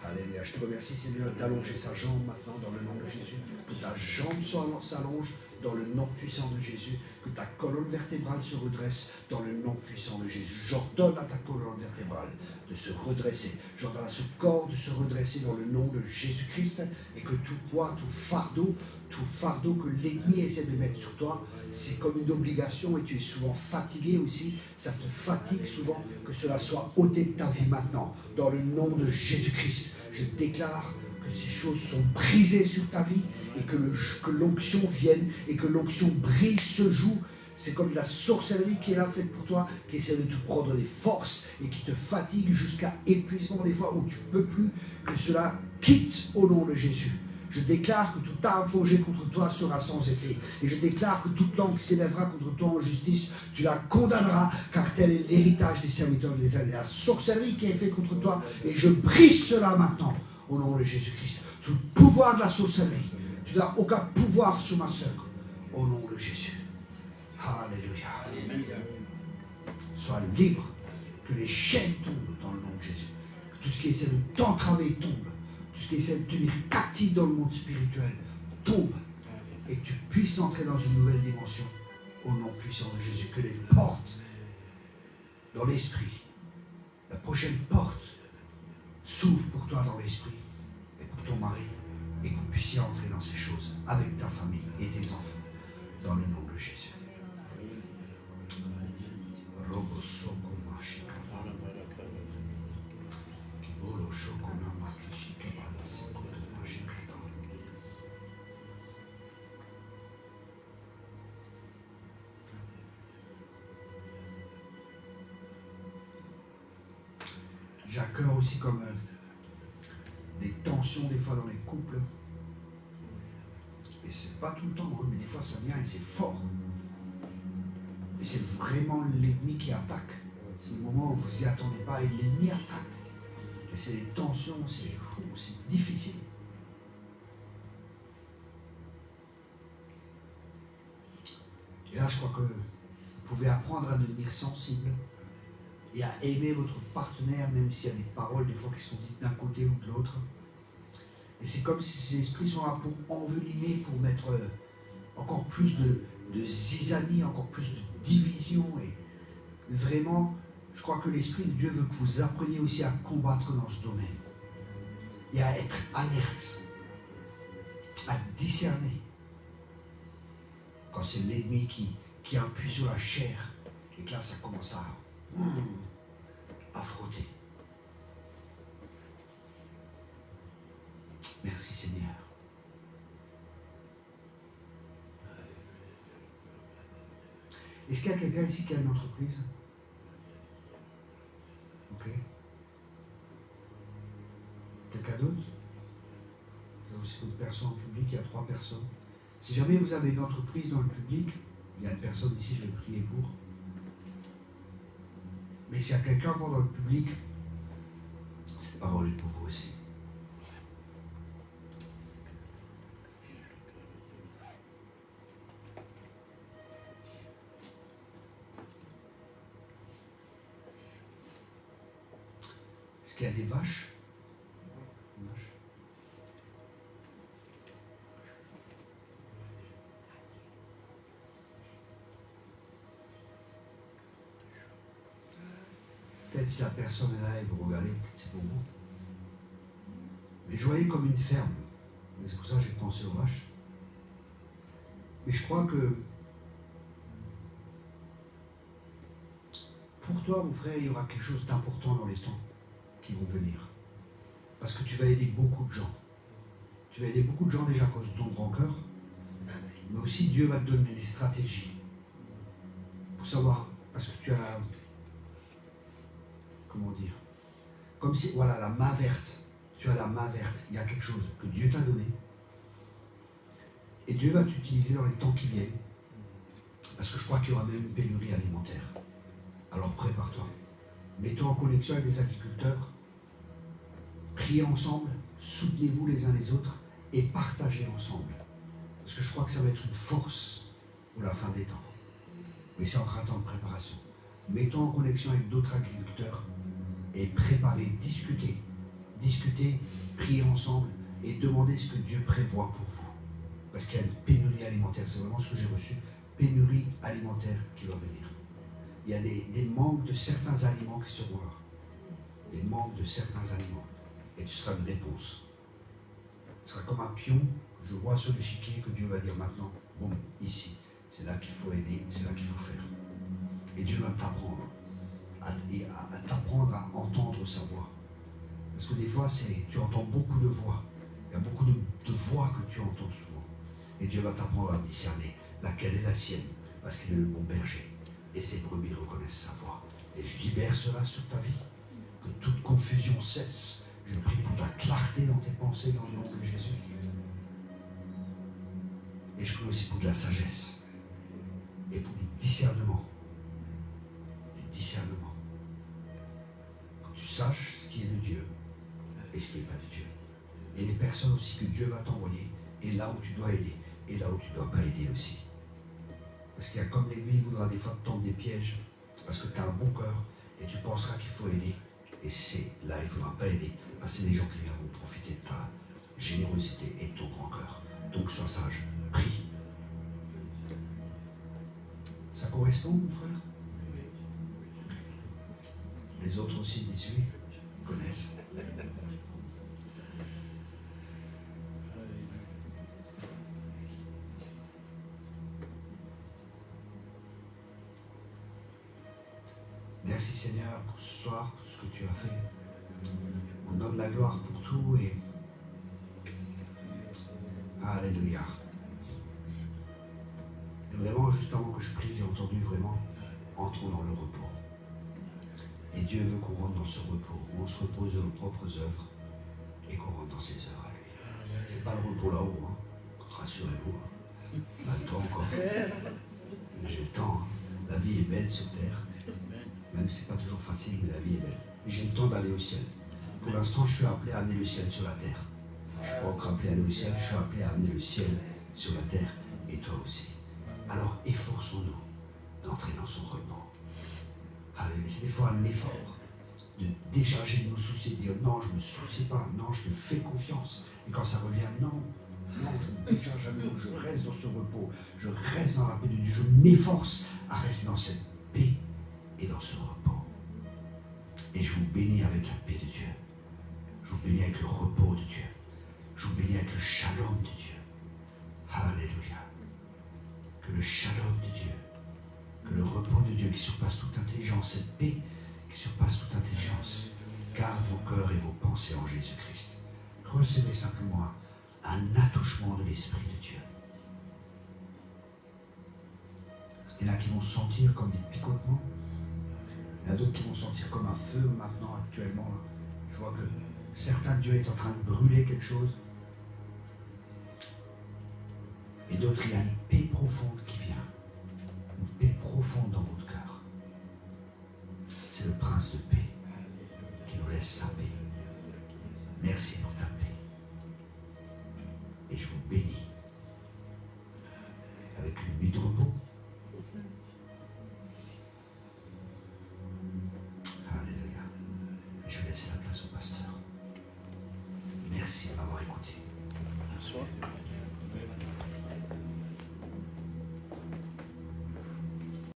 Alléluia. Je te remercie, Seigneur, d'allonger sa jambe maintenant dans le nom de Jésus. Que ta jambe s'allonge dans le nom puissant de Jésus. Que ta colonne vertébrale se redresse dans le nom puissant de Jésus. J'ordonne à ta colonne vertébrale de se redresser. J'ordonne à ce corps de se redresser dans le nom de Jésus-Christ. Et que tout poids, tout fardeau que l'ennemi essaie de mettre sur toi, c'est comme une obligation et tu es souvent fatigué aussi. Ça te fatigue souvent, que cela soit ôté de ta vie maintenant. Dans le nom de Jésus-Christ, je déclare que ces choses sont brisées sur ta vie et que l'onction vienne et que l'onction brise ce joug. C'est comme de la sorcellerie qui est là faite pour toi, qui essaie de te prendre des forces et qui te fatigue jusqu'à épuisement des fois où tu ne peux plus, que cela quitte au nom de Jésus. Je déclare que toute arme forgée contre toi sera sans effet. Et je déclare que toute langue qui s'élèvera contre toi en justice, tu la condamneras, car tel est l'héritage des serviteurs de l'Éternel. La sorcellerie qui est faite contre toi, et je brise cela maintenant, au nom de Jésus-Christ. Sous le pouvoir de la sorcellerie, tu n'as aucun pouvoir sur ma sœur, au nom de Jésus. Alléluia. Sois libre, que les chaînes tombent dans le nom de Jésus. Que tout ce qui essaie de t'entraver tombe. Tout ce qui essaie de te tenir captif dans le monde spirituel tombe. Et que tu puisses entrer dans une nouvelle dimension au nom puissant de Jésus. Que les portes dans l'esprit, la prochaine porte s'ouvre pour toi dans l'esprit et pour ton mari. Et que vous puissiez entrer dans ces choses avec ta famille et tes enfants dans le nom de Jésus. J'ai à cœur aussi comme des tensions des fois dans les couples. Et c'est pas tout le temps, mais des fois ça vient et c'est fort. Et c'est vraiment l'ennemi qui attaque. C'est le moment où vous n'y attendez pas et l'ennemi attaque. Et c'est des tensions, c'est difficile. Et là, je crois que vous pouvez apprendre à devenir sensible et à aimer votre partenaire, même s'il y a des paroles des fois qui sont dites d'un côté ou de l'autre. Et c'est comme si ces esprits sont là pour envenimer, pour mettre encore plus de zizanie, encore plus de division. Et vraiment, je crois que l'Esprit de Dieu veut que vous appreniez aussi à combattre dans ce domaine. Et à être alerte, à discerner. Quand c'est l'ennemi qui appuie sur la chair, et que là, ça commence à frotter. Merci Seigneur. Est-ce qu'il y a quelqu'un ici qui a une entreprise? Ok. Quelqu'un d'autre? Vous avez aussi d'autres personnes en public, il y a 3 personnes. Si jamais vous avez une entreprise dans le public, il y a une personne ici, je vais prier pour. Mais s'il y a quelqu'un encore dans le public, cette parole est pour vous aussi. Est-ce qu'il y a des vaches? Peut-être si la personne est là et vous regardez, peut-être c'est pour vous. Mais je voyais comme une ferme. Et c'est pour ça que j'ai pensé aux vaches. Mais je crois que pour toi, mon frère, il y aura quelque chose d'important dans les temps qui vont venir. Parce que tu vas aider beaucoup de gens. Tu vas aider beaucoup de gens déjà à cause de ton grand cœur. Mais aussi Dieu va te donner des stratégies. Pour savoir, parce que tu as... Comment dire? Comme si, voilà, la main verte. Tu as la main verte. Il y a quelque chose que Dieu t'a donné. Et Dieu va t'utiliser dans les temps qui viennent. Parce que je crois qu'il y aura même une pénurie alimentaire. Alors prépare-toi. Mets-toi en connexion avec des agriculteurs. Priez ensemble. Soutenez-vous les uns les autres. Et partagez ensemble. Parce que je crois que ça va être une force pour la fin des temps. Mais c'est encore un temps de préparation. Mets-toi en connexion avec d'autres agriculteurs. Et préparez, discutez, priez ensemble et demandez ce que Dieu prévoit pour vous. Parce qu'il y a une pénurie alimentaire, c'est vraiment ce que j'ai reçu, pénurie alimentaire qui va venir. Il y a des manques de certains aliments qui seront là. Des manques de certains aliments. Et tu seras une réponse. Tu seras comme un pion, je vois sur l'échiquier que Dieu va dire maintenant, bon, ici, c'est là qu'il faut aider, c'est là qu'il faut faire. Et Dieu va t'apprendre. À t'apprendre à entendre sa voix. Parce que des fois, tu entends beaucoup de voix. Il y a beaucoup de voix que tu entends souvent. Et Dieu va t'apprendre à discerner laquelle est la sienne, parce qu'il est le bon berger. Et ses brebis reconnaissent sa voix. Et je libère cela sur ta vie. Que toute confusion cesse. Je prie pour ta clarté dans tes pensées dans le nom de Jésus. Et je prie aussi pour de la sagesse. Et pour du discernement. Du discernement. Tu saches ce qui est de Dieu et ce qui n'est pas de Dieu. Et les personnes aussi que Dieu va t'envoyer, et là où tu dois aider, et là où tu ne dois pas aider aussi. Parce qu'il y a comme l'ennemi voudra des fois te tendre des pièges, parce que tu as un bon cœur, et tu penseras qu'il faut aider, et c'est là il ne faudra pas aider, parce que c'est des gens qui viendront profiter de ta générosité et de ton grand cœur. Donc sois sage, prie. Ça correspond, mon frère? Les autres aussi disent oui, connaissent. Merci Seigneur pour ce soir, pour ce que tu as fait. On donne la gloire pour tout et Alléluia. Et vraiment, juste avant que je prie, j'ai entendu vraiment, entrons dans le repos. Et Dieu veut qu'on rentre dans ce repos, où on se repose de nos propres œuvres et qu'on rentre dans ses œuvres à lui. C'est pas le repos là-haut, hein. Rassurez-vous. Hein. On a le temps encore. J'ai le temps. Hein. La vie est belle sur terre. Même si c'est pas toujours facile, mais la vie est belle. Et j'ai le temps d'aller au ciel. Pour l'instant, je suis appelé à amener le ciel sur la terre. Je ne suis pas encore appelé à aller au ciel, je suis appelé à amener le ciel sur la terre, et toi aussi. Alors efforçons-nous d'entrer dans son repos. Alléluia. C'est des fois un effort de décharger de nos soucis, de dire non, je ne me soucie pas, non, je te fais confiance. Et quand ça revient, non, je ne décharge jamais, je reste dans ce repos, je reste dans la paix de Dieu, je m'efforce à rester dans cette paix et dans ce repos. Et je vous bénis avec la paix de Dieu. Je vous bénis avec le repos de Dieu. Je vous bénis avec le shalom de Dieu. Alléluia. Que le shalom de Dieu, que le repos de Dieu qui surpasse toute intelligence, cette paix qui surpasse toute intelligence, garde vos cœurs et vos pensées en Jésus-Christ. Recevez simplement un attouchement de l'Esprit de Dieu. Il y en a qui vont se sentir comme des picotements. Il y en a d'autres qui vont sentir comme un feu maintenant, actuellement. Là. Je vois que certains, Dieu est en train de brûler quelque chose. Et d'autres, il y a une paix profonde qui vient. Une paix profonde dans votre cœur. C'est le prince de paix qui nous laisse sa paix. Merci pour ta paix. Et je vous bénis avec une nuit de repos. Alléluia. Je vais laisser la place au pasteur. Merci de m'avoir écouté. Bonsoir.